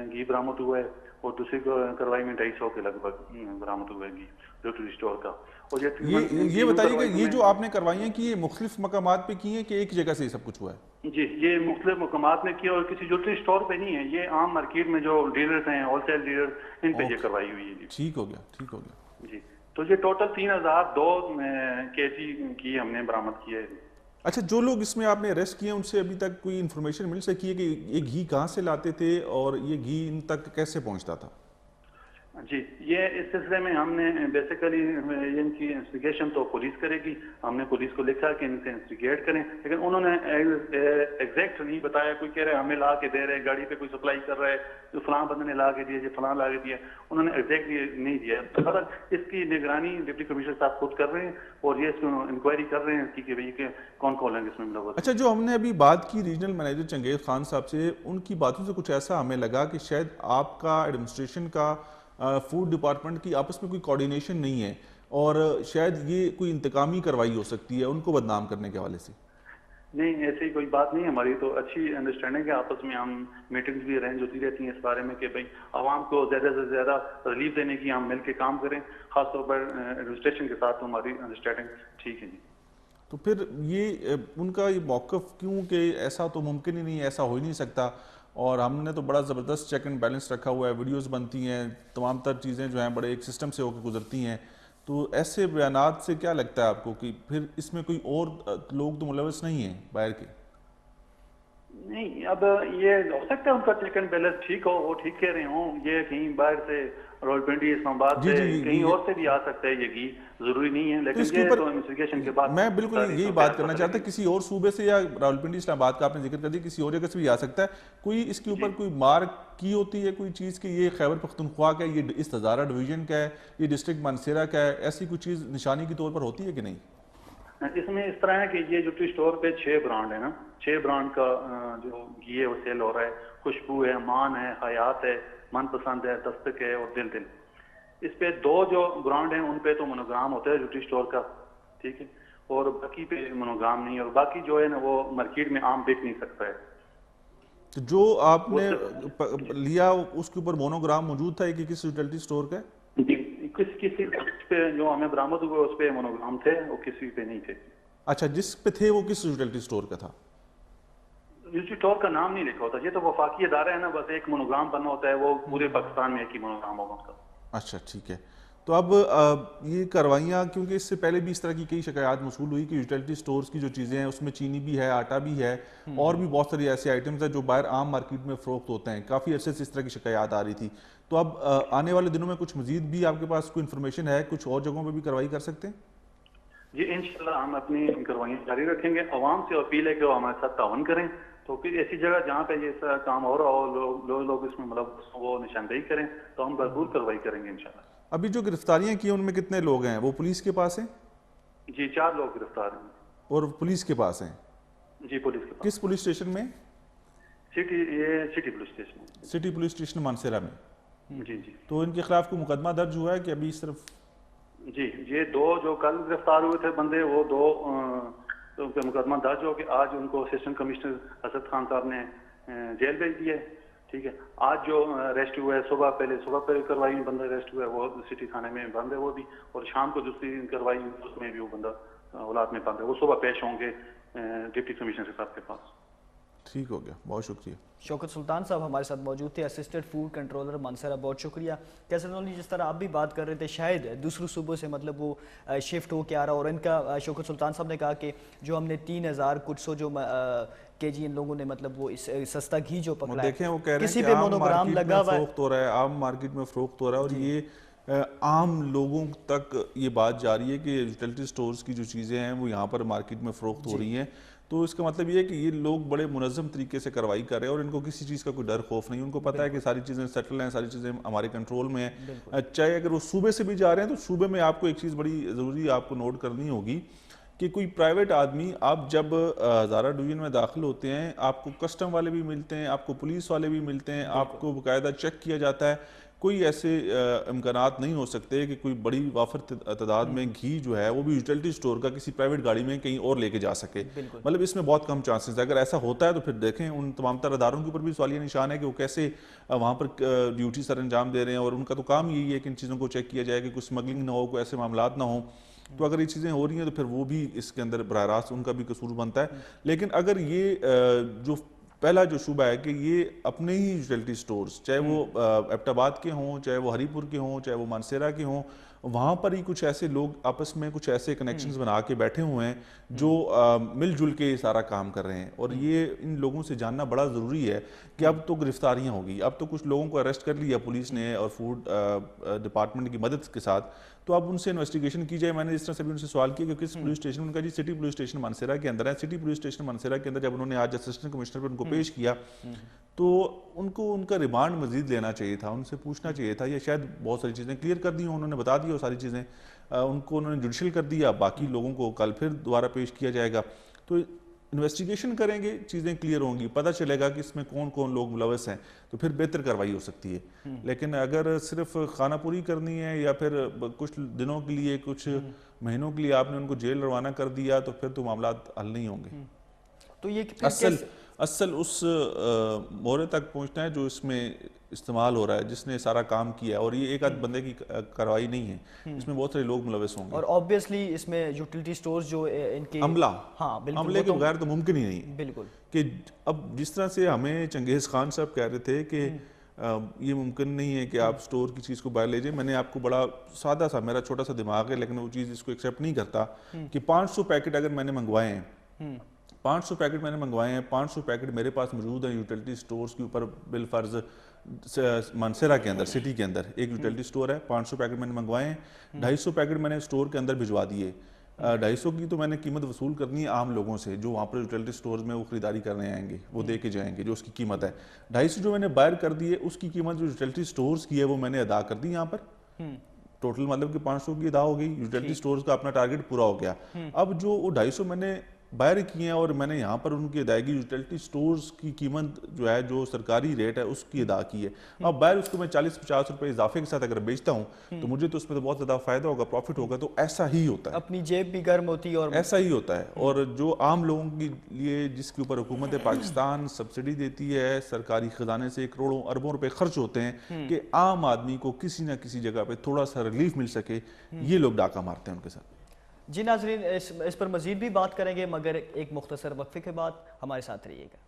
घी बरामद हुआ है और दूसरी कार्रवाई में 250 के लगभग बरामद हुआ है घी जो स्टोर का। और ये बताइएगा, ये जो आपने कार्रवाइयाँ की है मुख्तलिफ मकामात पे की हैं कि एक जगह से ये सब कुछ हुआ है? जी, ये मुख्तलिफ मकामात में किया और किसी ज्वेलरी स्टोर पे नहीं है, ये आम मार्केट में जो डीलर्स हैं, होलसेल डीलर, इन पे ये कार्रवाई हुई है जी। ठीक हो गया, ठीक हो गया जी। तो ये टोटल 3002 केजी घी हमने बरामद किया है। अच्छा, जो लोग इसमें आपने अरेस्ट किए उनसे अभी तक कोई इन्फॉर्मेशन मिल सकी है कि ये घी कहाँ से लाते थे और ये घी इन तक कैसे पहुँचता था? जी, ये इस सिलसिले में हमने बेसिकली इनकी इन्वेस्टिगेशन तो पुलिस करेगी, हमने पुलिस को लिखा कि इनसे इन्वेस्टिगेट करें, लेकिन उन्होंने एग्जैक्ट नहीं बताया। कोई कह रहे हमें ला के दे रहे, गाड़ी पे कोई सप्लाई कर रहा है, तो फलां बंदे ने ला के दिया, फलां ला के दिया, उन्होंने एग्जैक्टली नहीं दिया। तो इसकी निगरानी डिप्टी कमिश्नर साहब खुद कर रहे हैं और ये इंक्वायरी कर रहे हैं कि भाई कौन कौन है इसमें मुलव्वस। अच्छा, जो हमने अभी बात की रीजनल मैनेजर चंगेज खान साहब से, उनकी बातों से कुछ ऐसा हमें लगा कि शायद आपका एडमिनिस्ट्रेशन का फूड डिपार्टमेंट की आपस में कोई कोऑर्डिनेशन नहीं है और शायद ये कोई इंतकामी कार्रवाई हो सकती है उनको बदनाम करने के हवाले से। नहीं, ऐसी कोई बात नहीं है, हमारी तो अच्छी अंडरस्टैंडिंग है आपस में। हम मीटिंग्स भी अरेंज होती रहती हैं इस बारे में कि भाई आवाम को ज़्यादा से ज़्यादा रिलीफ देने की हम मिल के काम करें, खासतौर पर एडमिनिस्ट्रेशन के साथ हमारी अंडरस्टैंडिंग ठीक है जी। तो फिर ये उनका ये मौक़िफ़ क्यों कि ऐसा तो मुमकिन ही नहीं, ऐसा हो ही नहीं सकता, और हमने तो बड़ा ज़बरदस्त चेक एंड बैलेंस रखा हुआ है, वीडियोस बनती हैं, तमाम तर चीज़ें जो हैं बड़े एक सिस्टम से होकर गुजरती हैं। तो ऐसे बयानात से क्या लगता है आपको कि फिर इसमें कोई और लोग तो मुलव्वस नहीं हैं बाहर के? नहीं, अब ये हो सकता है उनका चेक एंड बैलेंस ठीक हो, वो ठीक कह रहे हों, ये कहीं बाहर से रावलपिंडी इस्लामाबाद से कहीं और से भी आ सकता है ये घी, जरूरी नहीं है, लेकिन इसके ये ऊपर तो इन्वेस्टिगेशन के बाद मैं बिल्कुल यही बात करना चाहता, किसी और सूबे से या रावलपिंडी इस्लामाबाद का आपने जिक्र कर दिया, किसी और जगह से भी आ सकता है, कोई इसके ऊपर कोई मार्क की होती है कोई चीज़ कि ये खैबर पख्तूनख्वा का, ये इस हज़ारा डिवीजन का है, ये डिस्ट्रिक्ट मानसेरा का है, ऐसी कोई चीज़ निशानी के तौर पर होती है कि नहीं? इसमें इस तरह है कि ये जो स्टोर पे 6 ब्रांड है ना, 6 ब्रांड का जो घी है वो सेल हो रहा है। खुशबू है, मान है, हयात है, मनपसंद है, दस्तक है और दिल दिल। इस पे 2 जो ब्रांड हैं उन पे तो मोनोग्राम होता है ड्यूटी स्टोर का, ठीक है, और बाकी पे मोनोग्राम नहीं है, और बाकी जो है ना वो मार्केट में आम बिक नहीं सकता है। तो जो आपने लिया उसके ऊपर मोनोग्राम मौजूद था कि किस यूटिलिटी स्टोर का? किसी पे जो हमें बरामद हुए उस पे मोनोग्राम थे, वो किसी पे नहीं थे। अच्छा, जिस पे थे वो किस यूटिलिटी स्टोर का था? यूटिलिटी स्टोर का नाम नहीं लिखा होता, ये तो वफाकी अदारा है ना, बस एक मोनोग्राम बनना होता है, वो पूरे पाकिस्तान में एक ही मोनोग्राम होगा उसका। अच्छा, ठीक है। तो अब ये कार्रवाइयाँ, क्योंकि इससे पहले भी इस तरह की कई शिकायत मसूल हुई कि यूटिलिटी स्टोर्स की जो चीज़ें हैं उसमें चीनी भी है, आटा भी है, और भी बहुत सारी ऐसे आइटम्स हैं जो बाहर आम मार्केट में फ़रोख्त होते हैं। काफ़ी अरसे से इस तरह की शिकायत आ रही थी। तो अब आने वाले दिनों में कुछ मजीद भी आपके पास कोई इन्फॉर्मेशन है, कुछ और जगहों पर भी कार्रवाई कर सकते हैं? जी, इंशाल्लाह हम अपनी कार्रवाई जारी रखेंगे। अवाम से अपील है कि वो हमारे साथ ताउन करें, तो फिर ऐसी जगह जहाँ पे ये काम हो रहा हो, लोग इसमें मतलब वो निशानदेही करें, तो हम भरपूर कार्रवाई करेंगे इंशाल्लाह। अभी जो गिरफ्तारियां की उनमें कितने लोग हैं? वो पुलिस के पास हैं? जी, 4 लोग गिरफ्तार हैं। और पुलिस के पास हैं? जी, पुलिस के पास। किस पुलिस स्टेशन में? City police station. City police station Mansehra में? जी जी। तो इनके खिलाफ कोई मुकदमा दर्ज हुआ है कि अभी सिर्फ? जी, ये 2 जो कल गिरफ्तार हुए थे बंदे, वो 2 तो उनका मुकदमा दर्ज हो के आज उनको असिस्टेंट कमिश्नर हसरत खान साहब ने जेल भेज दिया है, ठीक है। आज जो अरेस्ट हुआ है, सुबह पहले कार्रवाई में बंदा अरेस्ट हुआ है, वो सिटी थाने में बंद है वो भी, और शाम को दूसरी कार्रवाई उसमें भी वो बंदा औलाद में बंद है, वो सुबह पेश होंगे डिप्टी कमिश्नर साहब के पास। ठीक हो गया, बहुत शुक्रिया। शौकत सुल्तान साहब हमारे साथ मौजूद थे, असिस्टेंट फूड कंट्रोलर मानसरा, बहुत शुक्रिया। कैसे नॉली जिस तरह आप भी बात कर रहे थे, शायद दूसरे सूबों से मतलब वो शिफ्ट हो के आ रहा, और इनका शौकत सुल्तान साहब ने कहा कि जो हमने 3000 कुछ सौ जो केजी इन लोगों ने मतलब वो इस सस्ता घी जो पकड़ा है, देखें वो कह रहे हैं किसी कि पे आम मोनोग्राम मार्केट लगा में हुआ है, फरोख्त हो रहा है, आम मार्केट में फरोख्त हो रहा है, और ये आम लोगों तक ये बात जा रही है कि यूटिलिटी स्टोर्स की जो चीज़ें हैं वो यहाँ पर मार्केट में फरोख्त हो रही हैं। तो इसका मतलब ये है कि ये लोग बड़े मुनज़्ज़म तरीके से कार्रवाई कर रहे हैं और इनको किसी चीज़ का कोई डर खौफ नहीं। उनको पता है कि सारी चीज़ें सेटल हैं, सारी चीज़ें हमारे कंट्रोल में हैं। चाहे अगर वो सूबे से भी जा रहे हैं तो सूबे में आपको एक चीज़ बड़ी ज़रूरी आपको नोट करनी होगी कि कोई प्राइवेट आदमी, आप जब हज़ारा डिवीज़न में दाखिल होते हैं, आपको कस्टम वाले भी मिलते हैं, आपको पुलिस वाले भी मिलते हैं, आपको बाकायदा चेक किया जाता है। कोई ऐसे इम्कानात नहीं हो सकते कि कोई बड़ी वाफर तादाद में घी जो है वो भी यूटिलिटी स्टोर का किसी प्राइवेट गाड़ी में कहीं और लेके जा सके। मतलब इसमें बहुत कम चांसेस है। अगर ऐसा होता है तो फिर देखें उन तमाम तर अदारों के ऊपर भी सवालिया निशान है कि वो कैसे वहाँ पर ड्यूटी सर अंजाम दे रहे हैं, और उनका तो काम यही है कि इन चीज़ों को चेक किया जाए कि कुछ स्मगलिंग ना हो, कोई ऐसे मामलात ना हो। तो अगर ये चीज़ें हो रही हैं तो फिर वो भी इसके अंदर बराह रास्त उनका भी कसूर बनता है। लेकिन अगर ये जो पहला जो शुबा है कि ये अपने ही यूटिलिटी स्टोर्स, चाहे वो एबटाबाद के हों, चाहे वो हरीपुर के हों, चाहे वो मानसेरा के हों, वहाँ पर ही कुछ ऐसे लोग आपस में कुछ ऐसे कनेक्शंस बना के बैठे हुए हैं जो मिलजुल के सारा काम कर रहे हैं। और ये इन लोगों से जानना बड़ा ज़रूरी है कि अब तो गिरफ्तारियाँ होगी, अब तो कुछ लोगों को अरेस्ट कर लिया पुलिस ने और फूड डिपार्टमेंट की मदद के साथ, तो अब उनसे इन्वेस्टिगेशन की जाए। मैंने जिस तरह से भी उनसे सवाल किया कि किस पुलिस स्टेशन, उनका जी सिटी पुलिस स्टेशन मानसेरा के अंदर है। सिटी पुलिस स्टेशन मानसेरा के अंदर जब उन्होंने आज असिस्टेंट कमिश्नर पर उनको पेश किया तो उनको उनका रिमांड मजीद लेना चाहिए था, उनसे पूछना चाहिए था, या शायद बहुत सारी चीज़ें क्लियर कर दी, उन्होंने बता दिया वो सारी चीज़ें, उनको उन्होंने जुडिशल कर दिया, बाकी लोगों को कल फिर दोबारा पेश किया जाएगा। तो इन्वेस्टिगेशन करेंगे, चीज़ें क्लियर होंगी, पता चलेगा कि इसमें कौन कौन लोग मुलवस हैं, तो फिर बेहतर कार्रवाई हो सकती है। लेकिन अगर सिर्फ खानापुरी करनी है या फिर कुछ दिनों के लिए, कुछ महीनों के लिए आपने उनको जेल रवाना कर दिया, तो फिर तो मामला हल नहीं होंगे। तो ये असल उस मोहरे तक पहुंचना है जो इसमें इस्तेमाल हो रहा है, जिसने सारा काम किया है, और ये एक आध बंदे की कार्रवाई नहीं है, इसमें बहुत सारे लोग मुलविस होंगे। और ऑब्वियसली इसमें यूटिलिटी स्टोर्स जो इनके अमला, हाँ बिल्कुल, अमले के बगैर तो मुमकिन ही नहीं बिल्कुल कि अब जिस तरह से हमें चंगेज़ खान साहब कह रहे थे कि ये मुमकिन नहीं है कि आप स्टोर की चीज़ को बाहर ले जाए। मैंने आपको बड़ा सादा सा, मेरा छोटा सा दिमाग है लेकिन वो चीज़ इसको एक्सेप्ट नहीं करता कि 500 पैकेट अगर मैंने मंगवाए हैं, 500 पैकेट मैंने मंगवाए हैं, 500 पैकेट मेरे पास मौजूद है यूटिलिटी स्टोर्स के ऊपर बिल फर्ज मानसेरा के अंदर, सिटी के अंदर एक यूटिलिटी स्टोर है, 500 पैकेट मैंने मंगवाए हैं, 250 पैकेट मैंने स्टोर के अंदर भिजवा दिए। 250 की तो मैंने कीमत वसूल करनी है आम लोगों से जो वहाँ पर यूटिलिटी स्टोर्स में वो खरीदारी करने आएंगे, वो दे के जाएंगे जो उसकी कीमत है। 250 जो मैंने बायर कर दी है उसकी कीमत जो यूटिलिटी स्टोर्स की है वो मैंने अदा कर दी यहाँ पर। टोटल मतलब कि 500 की अदा हो गई, यूटिलिटी स्टोर्स का अपना टारगेट पूरा हो गया। अब जो वो 250 मैंने बायर किए हैं और मैंने यहाँ पर उनकी अदायगी यूटिलिटी स्टोर्स की कीमत जो है, जो सरकारी रेट है उसकी अदा की है। अब बायर उसको मैं 40-50 रुपए इजाफे के साथ अगर बेचता हूँ तो मुझे तो उसमें तो बहुत ज़्यादा फायदा होगा, प्रॉफिट होगा। तो ऐसा ही होता है, अपनी जेब भी गर्म होती है और ऐसा ही होता है। और जो आम लोगों के लिए जिसके ऊपर हुकूमत पाकिस्तान सब्सिडी देती है, सरकारी खजाने से करोड़ों अरबों रुपए खर्च होते हैं कि आम आदमी को किसी ना किसी जगह पे थोड़ा सा रिलीफ मिल सके, ये लोग डाका मारते हैं उनके साथ। जी नाज़रीन, इस पर मजीद भी बात करेंगे मगर एक मुख्तसर वक्फे के बाद हमारे साथ रहिएगा।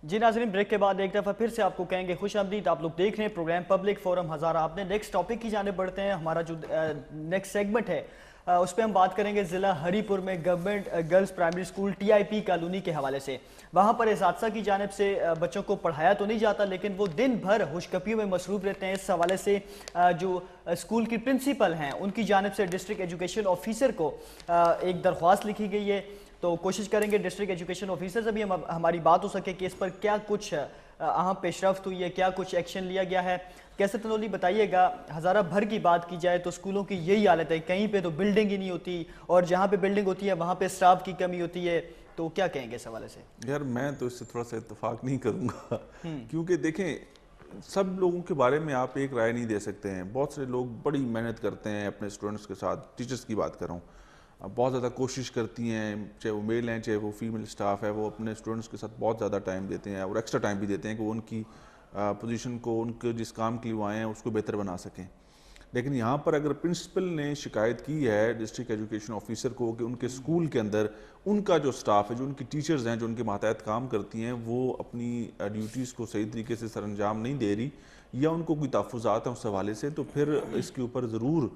जी नाज़रीन, ब्रेक के बाद एक दफ़ा फिर से आपको कहेंगे खुशामदीद। आप लोग देख रहे हैं प्रोग्राम पब्लिक फोरम हज़ारा। आपने नेक्स्ट टॉपिक की जाने बढ़ते हैं। हमारा जो नेक्स्ट सेगमेंट है उस पर हम बात करेंगे ज़िला हरीपुर में government girls primary school TIP colony के हवाले से। वहाँ पर इसातिज़ा की जानिब से बच्चों को पढ़ाया तो नहीं जाता लेकिन वो दिन भर हुशकपियों में मसरूफ़ रहते हैं। इस हवाले से जो स्कूल की प्रिंसिपल हैं उनकी जानिब से डिस्ट्रिक्ट एजुकेशन ऑफिसर को एक दरख्वास्त लिखी गई है। तो कोशिश करेंगे डिस्ट्रिक्ट एजुकेशन ऑफिसर से भी हमारी बात हो सके कि इस पर क्या कुछ अहम पेशरफ्त हुई है, क्या कुछ एक्शन लिया गया है? कैसे तनोली बताइएगा। हज़ारा भर की बात की जाए तो स्कूलों की यही हालत है, कहीं पे तो बिल्डिंग ही नहीं होती और जहाँ पे बिल्डिंग होती है वहाँ पे स्टाफ की कमी होती है। तो क्या कहेंगे इस हवाले से? यार मैं तो इससे थोड़ा सा इत्तेफाक नहीं करूँगा क्योंकि देखें सब लोगों के बारे में आप एक राय नहीं दे सकते हैं। बहुत से लोग बड़ी मेहनत करते हैं अपने स्टूडेंट्स के साथ, टीचर्स की बात कर रहा हूँ, बहुत ज़्यादा कोशिश करती हैं, चाहे वो मेल हैं चाहे वो फीमेल स्टाफ है, वो अपने स्टूडेंट्स के साथ बहुत ज़्यादा टाइम देते हैं और एक्स्ट्रा टाइम भी देते हैं कि वो उनकी पोजीशन को, उनके जिस काम के लिए वो आए हैं उसको बेहतर बना सकें। लेकिन यहाँ पर अगर प्रिंसिपल ने शिकायत की है डिस्ट्रिक्ट एजुकेशन ऑफिसर को कि उनके स्कूल के अंदर उनका जो स्टाफ है, जो उनकी टीचर्स हैं, जो उनके मातहत काम करती हैं, वो अपनी ड्यूटीज़ को सही तरीके से सरअंजाम नहीं दे रही या उनको कोई तहफ़्फ़ुज़ात हैं उस हवाले से, तो फिर इसके ऊपर ज़रूर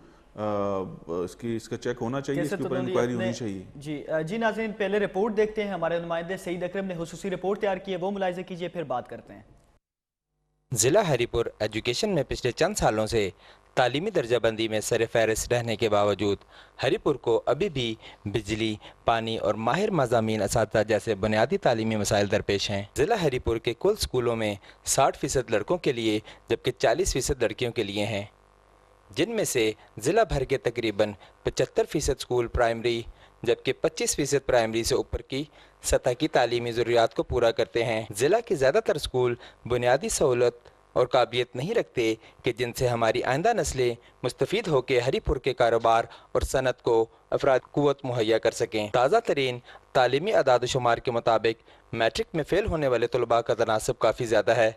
इसका चेक होना चाहिए, इसके ऊपर इंक्वायरी होनी चाहिए। जी नाज़रीन, पहले रिपोर्ट देखते हैं। हमारे नुमाइंदे सईद अकरम ने हुसूसी रिपोर्ट तैयार की है, वो मुलाहिज़ा कीजिए, फिर बात करते हैं। ज़िला हरीपुर एजुकेशन में पिछले चंद सालों से तालीमी दर्जाबंदी में सर-ए-फ़हरिस्त रहने के बावजूद हरीपुर को अभी भी बिजली, पानी और माहिर मज़ामीन असातिज़ा जैसे बुनियादी तालीमी मसाइल दरपेश हैं। ज़िला हरीपुर के कुल स्कूलों में 60% लड़कों के लिए जबकि 40% लड़कियों के लिए हैं, जिनमें से ज़िला भर के तकरीबन 75% स्कूल प्राइमरी जबकि 25% प्राइमरी से ऊपर की सतह की तालीमी ज़रूरियात को पूरा करते हैं। ज़िला के ज़्यादातर स्कूल बुनियादी सहूलत और काबिलियत नहीं रखते कि जिनसे हमारी आइंदा नस्लें मुस्तफ़ीद होकर हरीपुर के कारोबार और सनत को अफराद क़ुव्वत मुहैया कर सकें। ताज़ा तरीन तालीमी अदाद-ओ-शुमार के मुताबिक मैट्रिक में फ़ेल होने वाले तलबा का तनासब काफ़ी ज़्यादा है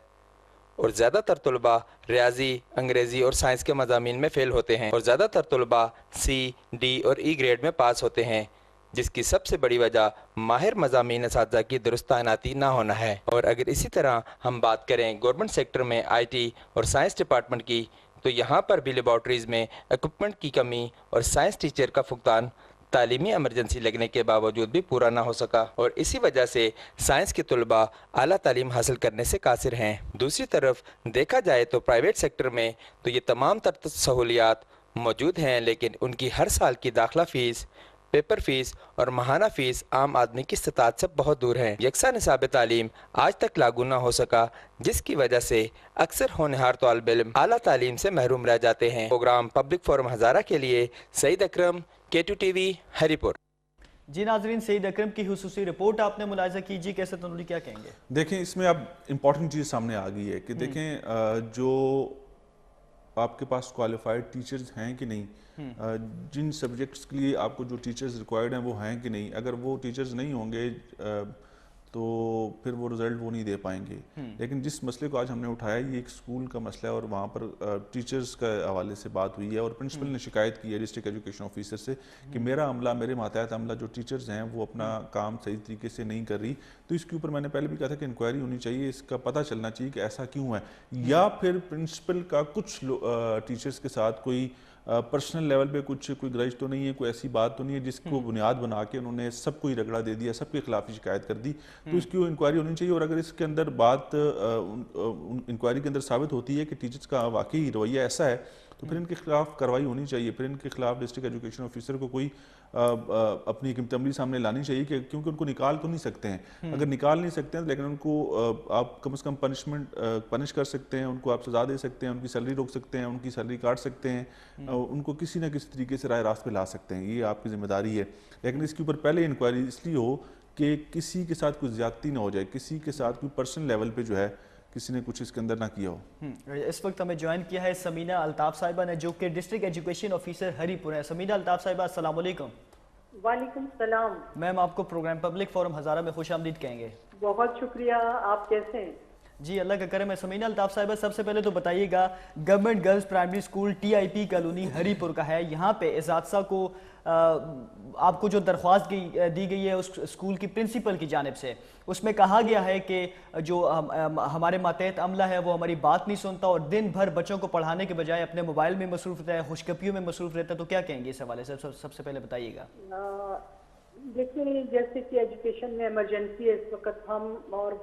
और ज़्यादातर तलबा रियाजी, अंग्रेज़ी और साइंस के मज़ामीन में फ़ेल होते हैं और ज़्यादातर तलबा सी, डी और ई ग्रेड में पास होते हैं, जिसकी सबसे बड़ी वजह माहिर मज़ामीन असातिज़ा की दुरुस्त तैनाती ना होना है। और अगर इसी तरह हम बात करें गवर्नमेंट सेक्टर में IT और साइंस डिपार्टमेंट की, तो यहाँ पर भी लेबॉर्ट्रीज़ में इक्विपमेंट की कमी और साइंस टीचर का फुकदान तालीमी एमरजेंसी लगने के बावजूद भी पूरा ना हो सका और इसी वजह से साइंस के तलबा आला तालीम हासिल करने से कासिर हैं। दूसरी तरफ देखा जाए तो प्राइवेट सेक्टर में तो ये तमाम तर सहूलियात मौजूद हैं, लेकिन उनकी हर साल की दाखिला फ़ीस, पेपर फीस और माहाना फ़ीस आम आदमी की इस्तात से बहुत दूर है। यकसा निसाब तालीम आज तक लागू ना हो सका, जिसकी वजह से अक्सर होनहार तालिब इल्म आला तालीम से महरूम रह जाते हैं। प्रोग्राम पब्लिक फोरम हज़ारा के लिए सईद अकरम, K2 TV, हरीपुर। जी नाजरीन, सईद अकरम की हुसूसी रिपोर्ट आपने मुलाहिज़ा कीजिए, कैसे तनोली क्या कहेंगे? देखें इसमें अब इम्पॉर्टेंट चीज़ सामने आ गई है कि देखें जो आपके पास क्वालिफाइड टीचर्स हैं कि नहीं, जिन सब्जेक्ट्स के लिए आपको जो टीचर्स रिक्वायर्ड हैं वो हैं कि नहीं। अगर वो टीचर्स नहीं होंगे तो फिर वो रिज़ल्ट वो नहीं दे पाएंगे। लेकिन जिस मसले को आज हमने उठाया ये एक स्कूल का मसला है और वहाँ पर टीचर्स का हवाले से बात हुई है और प्रिंसिपल ने शिकायत की है डिस्ट्रिक्ट एजुकेशन ऑफिसर से कि मेरा अमला, मेरे मातहत अमला जो टीचर्स हैं वो अपना काम सही तरीके से नहीं कर रही। तो इसके ऊपर मैंने पहले भी कहा था कि इंक्वायरी होनी चाहिए, इसका पता चलना चाहिए कि ऐसा क्यों है, या फिर प्रिंसिपल का कुछ टीचर्स के साथ कोई पर्सनल लेवल पे कोई ग्रज तो नहीं है, कोई ऐसी बात तो नहीं है जिसको बुनियाद बना के उन्होंने सबको ही रगड़ा दे दिया, सबके खिलाफ ही शिकायत कर दी। तो इसकी इंक्वायरी होनी चाहिए और अगर इसके अंदर बात इंक्वायरी के अंदर साबित होती है कि टीचर्स का वाकई रवैया ऐसा है तो फिर इनके खिलाफ कार्रवाई होनी चाहिए। फिर इनके खिलाफ डिस्ट्रिक्ट एजुकेशन ऑफिसर को कोई अपनी क़िमत सामने लानी चाहिए कि क्योंकि उनको निकाल तो नहीं सकते हैं, अगर निकाल नहीं सकते हैं लेकिन उनको आप कम से कम पनिश कर सकते हैं, उनको आप सज़ा दे सकते हैं, उनकी सैलरी रोक सकते हैं, उनकी सैलरी काट सकते हैं, उनको किसी न किसी तरीके से राय रास्त पे ला सकते हैं, ये आपकी जिम्मेदारी है। लेकिन इसके ऊपर पहले इंक्वायरी इसलिए हो कि किसी के साथ कोई ज़्यादती ना हो जाए, किसी के साथ कोई पर्सनल लेवल पे जो है किसी ने कुछ इसके अंदर ना किया हो। इस वक्त हमें ज्वाइन किया है समीना अल्ताफ साहिबा ने, जो कि डिस्ट्रिक्ट एजुकेशन ऑफिसर हरीपुर है। समीना अल्ताफ साहिबा, अस्सलाम वालेकुम। वालेकुम सलाम। मैम, आपको प्रोग्राम पब्लिक फोरम हज़ारा में खुश आमदीद कहेंगे। बहुत शुक्रिया, आप कैसे हैं? जी अल्लाह का करम है। समीना अल्ताफ साहिबा, सबसे पहले तो बताइएगा, government girls primary school TIP colony Haripur का है, यहाँ पे इजाज़ा को आपको जो दरख्वास्त दी गई है उस स्कूल की प्रिंसिपल की जानिब से, उसमें कहा गया है कि जो हमारे मातहत अमला है वो हमारी बात नहीं सुनता और दिन भर बच्चों को पढ़ाने के बजाय अपने मोबाइल में मसरूफ़ रहता है, खुशकपियों में मसरूफ़ रहता है। तो क्या कहेंगे इस हवाले से? सबसे पहले बताइएगा। देखिए, जैसे कि एजुकेशन में इमरजेंसी है इस वक्त, हम और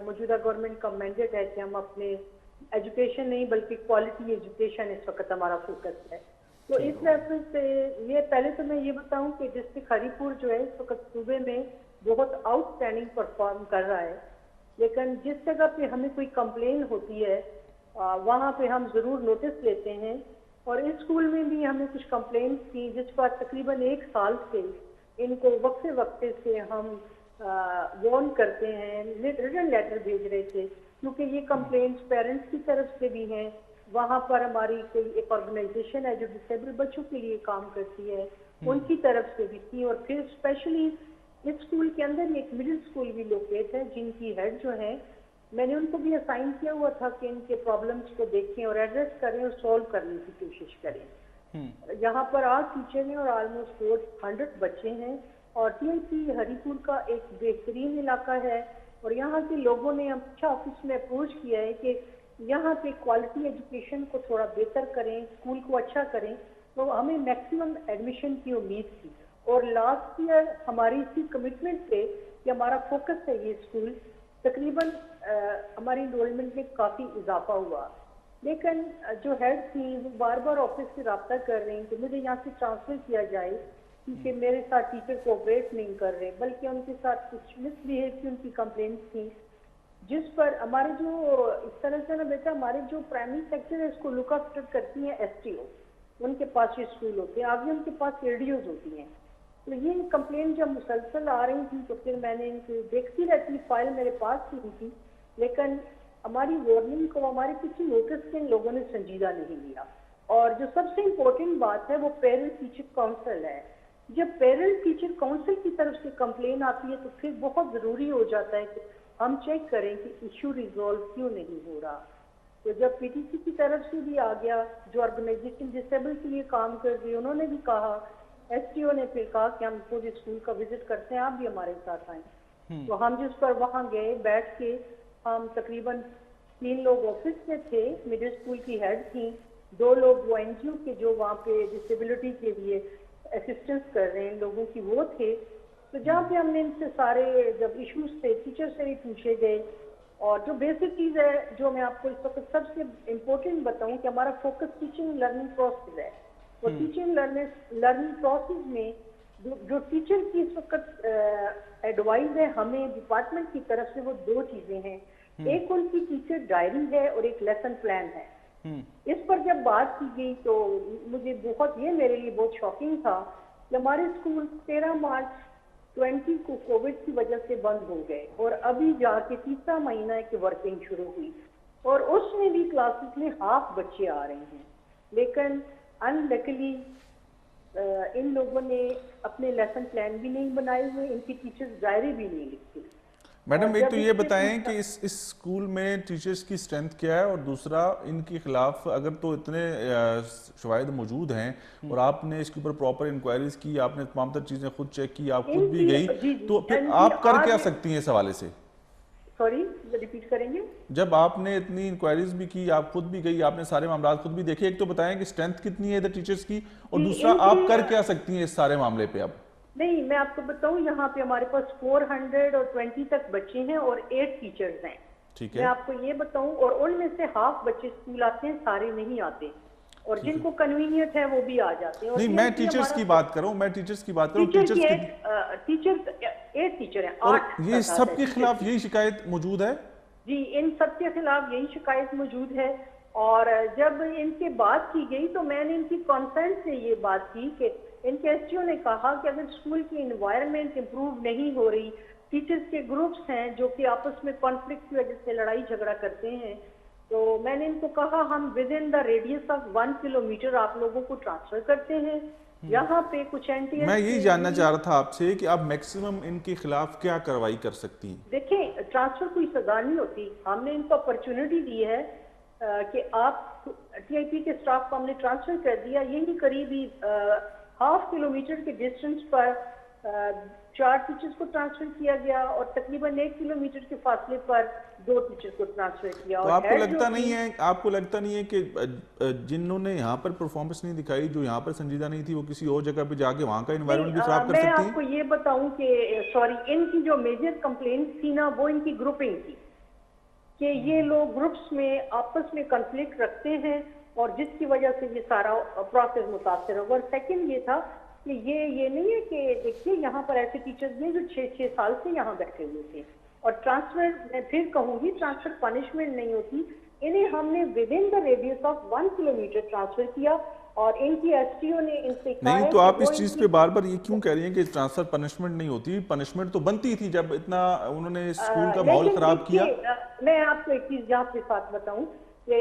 मौजूदा गवर्नमेंट का मैंडेट है कि हम अपने एजुकेशन नहीं बल्कि क्वालिटी एजुकेशन इस वक्त हमारा फोकस है। तो इस लेवल से ये पहले तो मैं ये बताऊं कि डिस्ट्रिक्ट हरीपुर जो है इस वक्त सूबे में बहुत आउटस्टैंडिंग परफॉर्म कर रहा है। लेकिन जिस जगह पे हमें कोई कंप्लेन होती है वहाँ पे हम ज़रूर नोटिस लेते हैं। और इस स्कूल में भी हमें कुछ कंप्लेन थी जिस पर तकरीबन 1 साल से इनको वक्फे से हम वार्न करते हैं, रिटन लेटर भेज रहे थे, क्योंकि ये कंप्लेंट्स पेरेंट्स की तरफ से भी हैं। वहाँ पर हमारी कोई एक ऑर्गेनाइजेशन है जो डिसेबल बच्चों के लिए काम करती है, उनकी तरफ से भी थी। और फिर स्पेशली इस स्कूल के अंदर एक मिडिल स्कूल भी लोकेट है जिनकी हेड जो है, मैंने उनको भी असाइन किया हुआ था कि इनके प्रॉब्लम्स को देखें और एड्रेस करें और सॉल्व करने की कोशिश करें। यहाँ पर 8 टीचर हैं और ऑलमोस्ट 400 बच्चे हैं। और टीआईपी हरिपुर का एक बेहतरीन इलाका है और यहाँ के लोगों ने अच्छा ऑफिस में अप्रोच किया है कि यहाँ पे क्वालिटी एजुकेशन को थोड़ा बेहतर करें, स्कूल को अच्छा करें। तो हमें मैक्सिमम एडमिशन की उम्मीद थी और लास्ट ईयर हमारी इसी कमिटमेंट पे कि हमारा फोकस है ये स्कूल, तकरीबन हमारी इनरोलमेंट में काफ़ी इजाफा हुआ। लेकिन जो हेड थी वो बार बार ऑफिस से रब्ता कर रही हैं कि मुझे यहाँ से ट्रांसफ़र किया जाए क्योंकि मेरे साथ टीचर कोऑपरेट नहीं कर रहे, बल्कि उनके साथ कुछ मिसबिहेव की उनकी कंप्लेंट्स थी, जिस पर हमारे जो इस तरह से ना बेटा हमारे जो प्राइमरी सेक्टर है इसको लुक आफ्टर करती हैं एसटीओ, उनके पास ये स्कूल होते हैं, आगे उनके पास एडीओज होती हैं। तो ये कंप्लेंट जब मुसलसल आ रही थी तो फिर मैंने इनको देखती रहती, फाइल मेरे पास ही थी, लेकिन हमारी वार्निंग को, हमारे किसी नोटिस के इन लोगों ने संजीदा नहीं लिया। और जो सबसे इम्पोर्टेंट बात है वो पेरेंट टीचर काउंसिल है। जब पेरेंट टीचर काउंसिल की तरफ से कंप्लेन आती है तो फिर बहुत ज़रूरी हो जाता है कि हम चेक करें कि इशू रिजॉल्व क्यों नहीं हो रहा। तो जब पीटीसी की तरफ से भी आ गया, जो ऑर्गेनाइजेशन डिसेबल के लिए काम कर रही है, उन्होंने भी कहा, एसटीओ ने फिर कहा कि हम खुद स्कूल का विजिट करते हैं, आप भी हमारे साथ आए। तो हम जिस पर वहाँ गए, बैठ के हम तकरीबन 3 लोग ऑफिस में थे, मिडिल स्कूल की हेड थी, 2 लोग वो एनजीओ के जो वहाँ पे डिसेबिलिटी के लिए असिस्टेंस कर रहे हैं लोगों की वो थे। तो जहाँ पे हमने इनसे सारे जब इश्यूज थे टीचर से भी पूछे गए। और जो बेसिक चीज़ है जो मैं आपको इस वक्त सबसे इम्पोर्टेंट बताऊँ कि हमारा फोकस टीचिंग लर्निंग प्रोसेस है। और टीचिंग लर्निंग प्रोसेस में जो टीचर की इस वक्त एडवाइस है हमें डिपार्टमेंट की तरफ से, वो 2 चीजें हैं। एक उनकी टीचर डायरी है और एक लेसन प्लान है। इस पर जब बात की गई तो मुझे ये मेरे लिए बहुत शॉकिंग था कि हमारे स्कूल 13 मार्च 20 को कोविड की वजह से बंद हो गए और अभी जाके 3रा महीना है कि वर्किंग शुरू हुई और उसमें भी क्लासेस में हाफ बच्चे आ रहे हैं। लेकिन अनलकीली इन लोगों ने अपने लेसन प्लान भी नहीं बनाए हुए, इनकी टीचर्स डायरी भी नहीं लिखती। मैडम एक तो ये बताएं कि इस स्कूल में टीचर्स की स्ट्रेंथ क्या है और दूसरा इनके खिलाफ अगर तो इतने शवाहिद मौजूद हैं और आपने इसके ऊपर प्रॉपर इंक्वायरीज की, आपने तमाम तर चीज़ें खुद चेक की, आप खुद भी गई, तो फिर आप कर क्या सकती हैं इस हवाले से? सॉरी, रिपीट करेंगे? जब आपने इतनी इंक्वायरीज भी की, आप खुद भी गई, आपने सारे मामला खुद भी देखे, एक तो बताएं कि स्ट्रेंथ कितनी है इधर टीचर्स की और दूसरा आप कर क्या सकती हैं इस सारे मामले पे? अब नहीं, मैं आपको बताऊं, यहाँ पे हमारे पास 420 तक बच्चे हैं और 8 टीचर्स हैं। ठीक है, मैं आपको ये बताऊं, और उनमें से हाफ बच्चे स्कूल आते हैं, सारे नहीं आते, और जिनको कन्वीनियंट है वो भी आ जाते हैं। नहीं, मैं टीचर्स की बात करूं, टीचर 8 टीचर हैं, 8। ये सबके खिलाफ यही शिकायत मौजूद है? जी, इन सबके खिलाफ यही शिकायत मौजूद है। और जब इनसे बात की गई तो मैंने इनकी कॉन्सर्न से ये बात की कि इनके एसटीओ ने कहा कि अगर स्कूल की एनवायरनमेंट इम्प्रूव नहीं हो रही, टीचर्स के ग्रुप्स हैं जो कि आपस में कॉन्फ्लिक्ट की वजह से लड़ाई झगड़ा करते हैं, तो मैंने इनको कहा हम with in the radius of 1 kilometre आप लोगों को ट्रांसफर करते हैं। यहाँ पे कुछ एंटी, मैं यही जानना चाह रहा था आपसे कि आप मैक्सिमम इनके खिलाफ क्या कार्रवाई कर सकती हैं? देखें, ट्रांसफर कोई सजा नहीं होती, हमने इनको अपॉर्चुनिटी दी है कि आप टीआईपी के स्टाफ को हमने ट्रांसफर कर दिया। यही करीबी 1/2 किलोमीटर के डिस्टेंस पर 4 टीचर्स को ट्रांसफर किया गया और तकरीबन 1 किलोमीटर के फासले पर 2 टीचर्स को ट्रांसफर किया। तो आपको लगता नहीं है कि जिन्होंने यहाँ पर परफॉर्मेंस नहीं दिखाई, जो यहाँ पर संजीदा नहीं थी, वो किसी और जगह पे जाके वहाँ का एनवायरनमेंट भी खराब कर सकती है? मैं आपको ये बताऊं कि सॉरी, इनकी जो मेजर कंप्लेंट थी ना, वो इनकी ग्रुपिंग थी कि ये लोग ग्रुप्स में आपस में कॉन्फ्लिक्ट रखते हैं और जिसकी वजह से ये सारा प्रोसेस मुतासर होगा। और सेकंड ये था कि ये नहीं है कि देखिए यहाँ पर ऐसे टीचर्स हैं जो 6-6 साल से यहाँ बैठे हुए थे, और ट्रांसफर, मैं फिर कहूंगी, ट्रांसफर पनिशमेंट नहीं होती। इन्हें हमने with in the radius of 1 kilometre transfer किया और इनकी एसटीओ ने इनसे कहा नहीं, है तो कि आप वो इस चीज पे बार बार ये क्यों कह रही हैं कि ट्रांसफर पनिशमेंट नहीं होती? पनिशमेंट तो बनती थी जब इतना उन्होंने स्कूल का माहौल लेकिन खराब किया। मैं आपको एक चीज यहाँ पे साथ बताऊं कि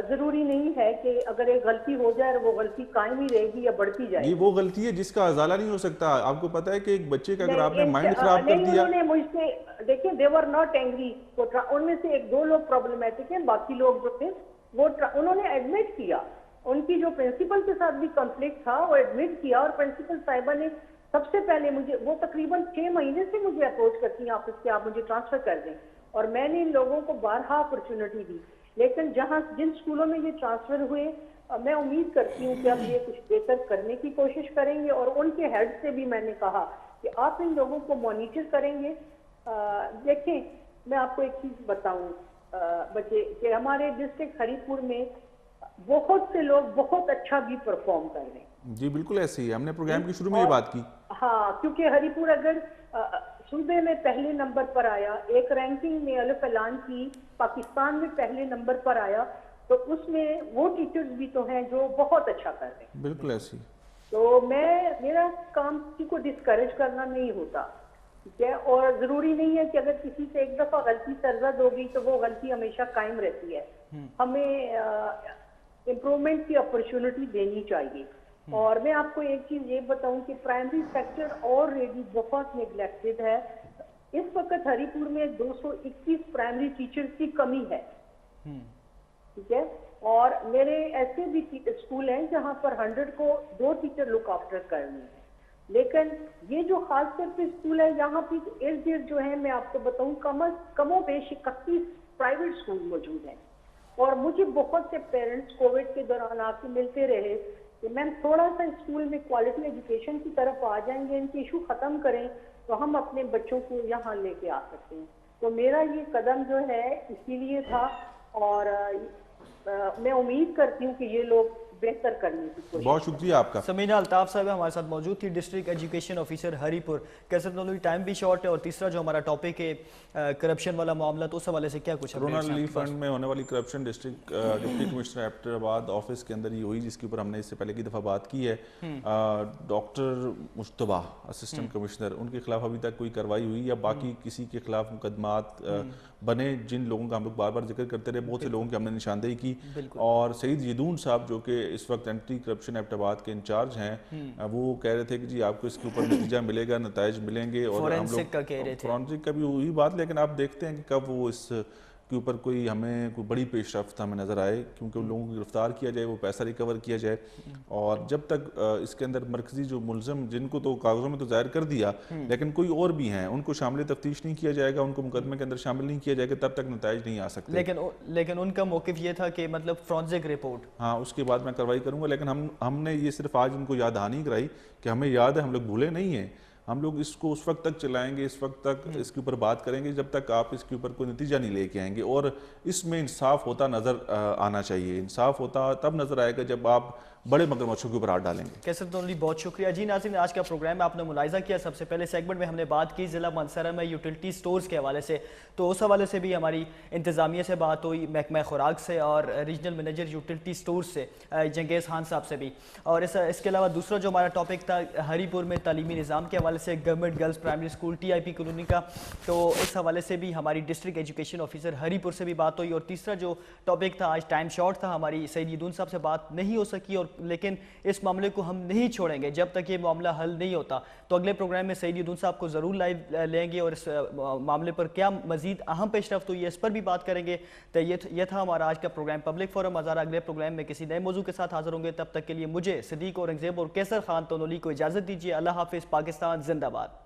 जरूरी नहीं है कि अगर एक गलती हो जाए वो गलती कायम ही रहेगी या बढ़ती ये जाएगी। वो गलती है जिसका अजाला नहीं हो सकता। आपको पता है कि एक बच्चे का अगर नहीं, आपने माइंड खराब कर नहीं, दिया। उन्होंने मुझसे, देखिए, दे वर नॉट एंग्री, उनमें से 1-2 लोग प्रॉब्लमेटिक हैं, बाकी लोग जो थे वो उन्होंने एडमिट किया। उनकी जो प्रिंसिपल के साथ भी कॉन्फ्लिक्ट था वो एडमिट किया और प्रिंसिपल साहिबा ने सबसे पहले मुझे, वो तकरीबन 6 महीने से मुझे अप्रोच करती हैं ऑफिस के, आप मुझे ट्रांसफर कर दें, और मैंने इन लोगों को बारहा अपॉर्चुनिटी दी। लेकिन जिन स्कूलों में ये ट्रांसफर हुए, मैं उम्मीद करती हूँ कि अब ये कुछ बेहतर करने की कोशिश करेंगे और उनके हेड से भी मैंने कहा कि आप इन लोगों को मॉनिटर करेंगे। देखें, मैं आपको एक चीज बताऊं बच्चे, कि हमारे डिस्ट्रिक्ट हरिपुर में बहुत से लोग बहुत अच्छा भी परफॉर्म कर रहे हैं। जी बिल्कुल ऐसे ही, हमने प्रोग्राम की शुरू में ये बात की। हाँ, क्योंकि हरिपुर अगर सूबे में पहले नंबर पर आया, एक रैंकिंग में अलफ ऐलान की, पाकिस्तान में पहले नंबर पर आया, तो उसमें वो टीचर्स भी तो हैं जो बहुत अच्छा कर रहे हैं। बिल्कुल ऐसी। तो मेरा काम किसी को डिस्करेज करना नहीं होता, ठीक है, और जरूरी नहीं है कि अगर किसी से एक दफा गलती सरजद हो गई तो वो गलती हमेशा कायम रहती है। हमें इम्प्रूवमेंट की अपॉर्चुनिटी देनी चाहिए। और मैं आपको एक चीज ये बताऊं कि प्राइमरी सेक्टर ऑलरेडी बहुत नेग्लेक्टेड है। इस वक्त हरिपुर में 221 प्राइमरी टीचर्स की कमी है, ठीक है, और मेरे ऐसे भी स्कूल हैं जहां पर 100 को 2 टीचर लुक आफ्टर करनी है। लेकिन ये जो खास तौर पे स्कूल है, यहाँ पे इर्द-गिर्द जो है, मैं आपको बताऊं, कमोबेश 31 प्राइवेट स्कूल मौजूद हैं। और मुझे बहुत से पेरेंट्स कोविड के दौरान आके मिलते रहे कि मैम थोड़ा सा स्कूल में क्वालिटी एजुकेशन की तरफ आ जाएंगे, इनके इशू खत्म करें तो हम अपने बच्चों को यहाँ लेके आ सकते हैं। तो मेरा ये कदम जो है इसीलिए था, और मैं उम्मीद करती हूँ कि ये लोग बेहतर करने की कोशिश। बहुत शुक्रिया आपका। समीना अल्ताफ साहब हमारे साथ मौजूद थी, डिस्ट्रिक्ट एजुकेशन ऑफिसर हरिपुर। कैसे दोनों टाइम भी शॉर्ट है, और तीसरा जो हमारा टॉपिक है करप्शन वाला मामला, तो उस हवाले से क्या कुछ कोरोना रिलीफ फंड में होने वाली corruption district deputy commissioner Abbottabad office के अंदर ही हुई, जिसके ऊपर हमने इससे पहले की दफ़ा बात की है। डॉक्टर मुश्तबा असिस्टेंट कमिश्नर, उनके खिलाफ अभी तक कोई कार्रवाई हुई या बाकी किसी के खिलाफ मुकदमात बने? जिन लोगों का हम लोग बार बार जिक्र करते रहे, बहुत से लोगों की हमने निशानदेही की, और सईद यदून साहब जो कि इस वक्त एंटी करप्शन एबटाबाद के इंचार्ज हैं, वो कह रहे थे कि जी आपको इसके ऊपर नतीजा मिलेगा, नताइज मिलेंगे, और हम लोग फॉरेंसिक का भी वही बात। लेकिन आप देखते हैं कि कब वो इस के ऊपर कोई हमें कोई बड़ी पेशरफ्त हमें नजर आए, क्योंकि उन लोगों को गिरफ्तार किया जाए, वो पैसा रिकवर किया जाए, और जब तक इसके अंदर मरकजी जो मुलजम, जिनको तो कागजों में तो जाहिर कर दिया, लेकिन कोई और भी हैं, उनको शामिल तफ्तीश नहीं किया जाएगा, उनको मुकदमे के अंदर शामिल नहीं किया जाएगा, तब तक नताइज नहीं आ सकते। लेकिन उनका मौक़िफ़ ये था कि मतलब फॉरेंसिक रिपोर्ट, हाँ, उसके बाद मैं कार्रवाई करूंगा। लेकिन हमने ये सिर्फ आज उनको याद दहानी कराई कि हमें याद है, हम लोग भूले नहीं हैं। हम लोग इसको उस वक्त तक चलाएंगे, इस वक्त तक इसके ऊपर बात करेंगे जब तक आप इसके ऊपर कोई नतीजा नहीं लेके आएंगे, और इसमें इंसाफ होता नज़र आना चाहिए। इंसाफ होता तब नज़र आएगा जब आप बड़े मगरमच्छों के ऊपर हाथ डालेंगे। कैसे दोनों बहुत शुक्रिया जी। नाज़रीन, आज का प्रोग्राम में आपने मुलाहिजा किया, सबसे पहले सेगमेंट में हमने बात की ज़िला मानसरा में यूटिलिटी स्टोर्स के हवाले से, तो उस हवाले से भी हमारी इंतज़ामिया से बात हुई, महकमा खुराक से और रीजनल मैनेजर यूटिलिटी स्टोर्स से जंगेज़ खान साहब से भी। और इसके अलावा दूसरा जो हमारा टॉपिक था हरीपुर में तालीमी निज़ाम के हवाले से, government girls primary school TIP colony का, तो इस हवाले से भी हमारी डिस्ट्रिक्ट एजुकेशन ऑफिसर हरीपुर से भी बात हुई। और तीसरा जो टॉपिक था, आज टाइम शॉर्ट था, हमारी सईद यदून साहब से बात नहीं हो सकी, और लेकिन इस मामले को हम नहीं छोड़ेंगे जब तक ये मामला हल नहीं होता। तो अगले प्रोग्राम में सईद यदून साहब को ज़रूर लाइव लेंगे और इस मामले पर क्या मजीद अहम पेशरफ्त हुई है इस पर भी बात करेंगे। तो ये था हमारा आज का प्रोग्राम पब्लिक फोरम। हज़ारा अगले प्रोग्राम में किसी नए मौजू के साथ हाजिर होंगे, तब तक के लिए मुझे, सिद्दीक औरंगज़ेब और कैसर खान तोनोली को इजाज़त दीजिए। अल्लाह हाफिज़। पाकिस्तान जिंदाबाद।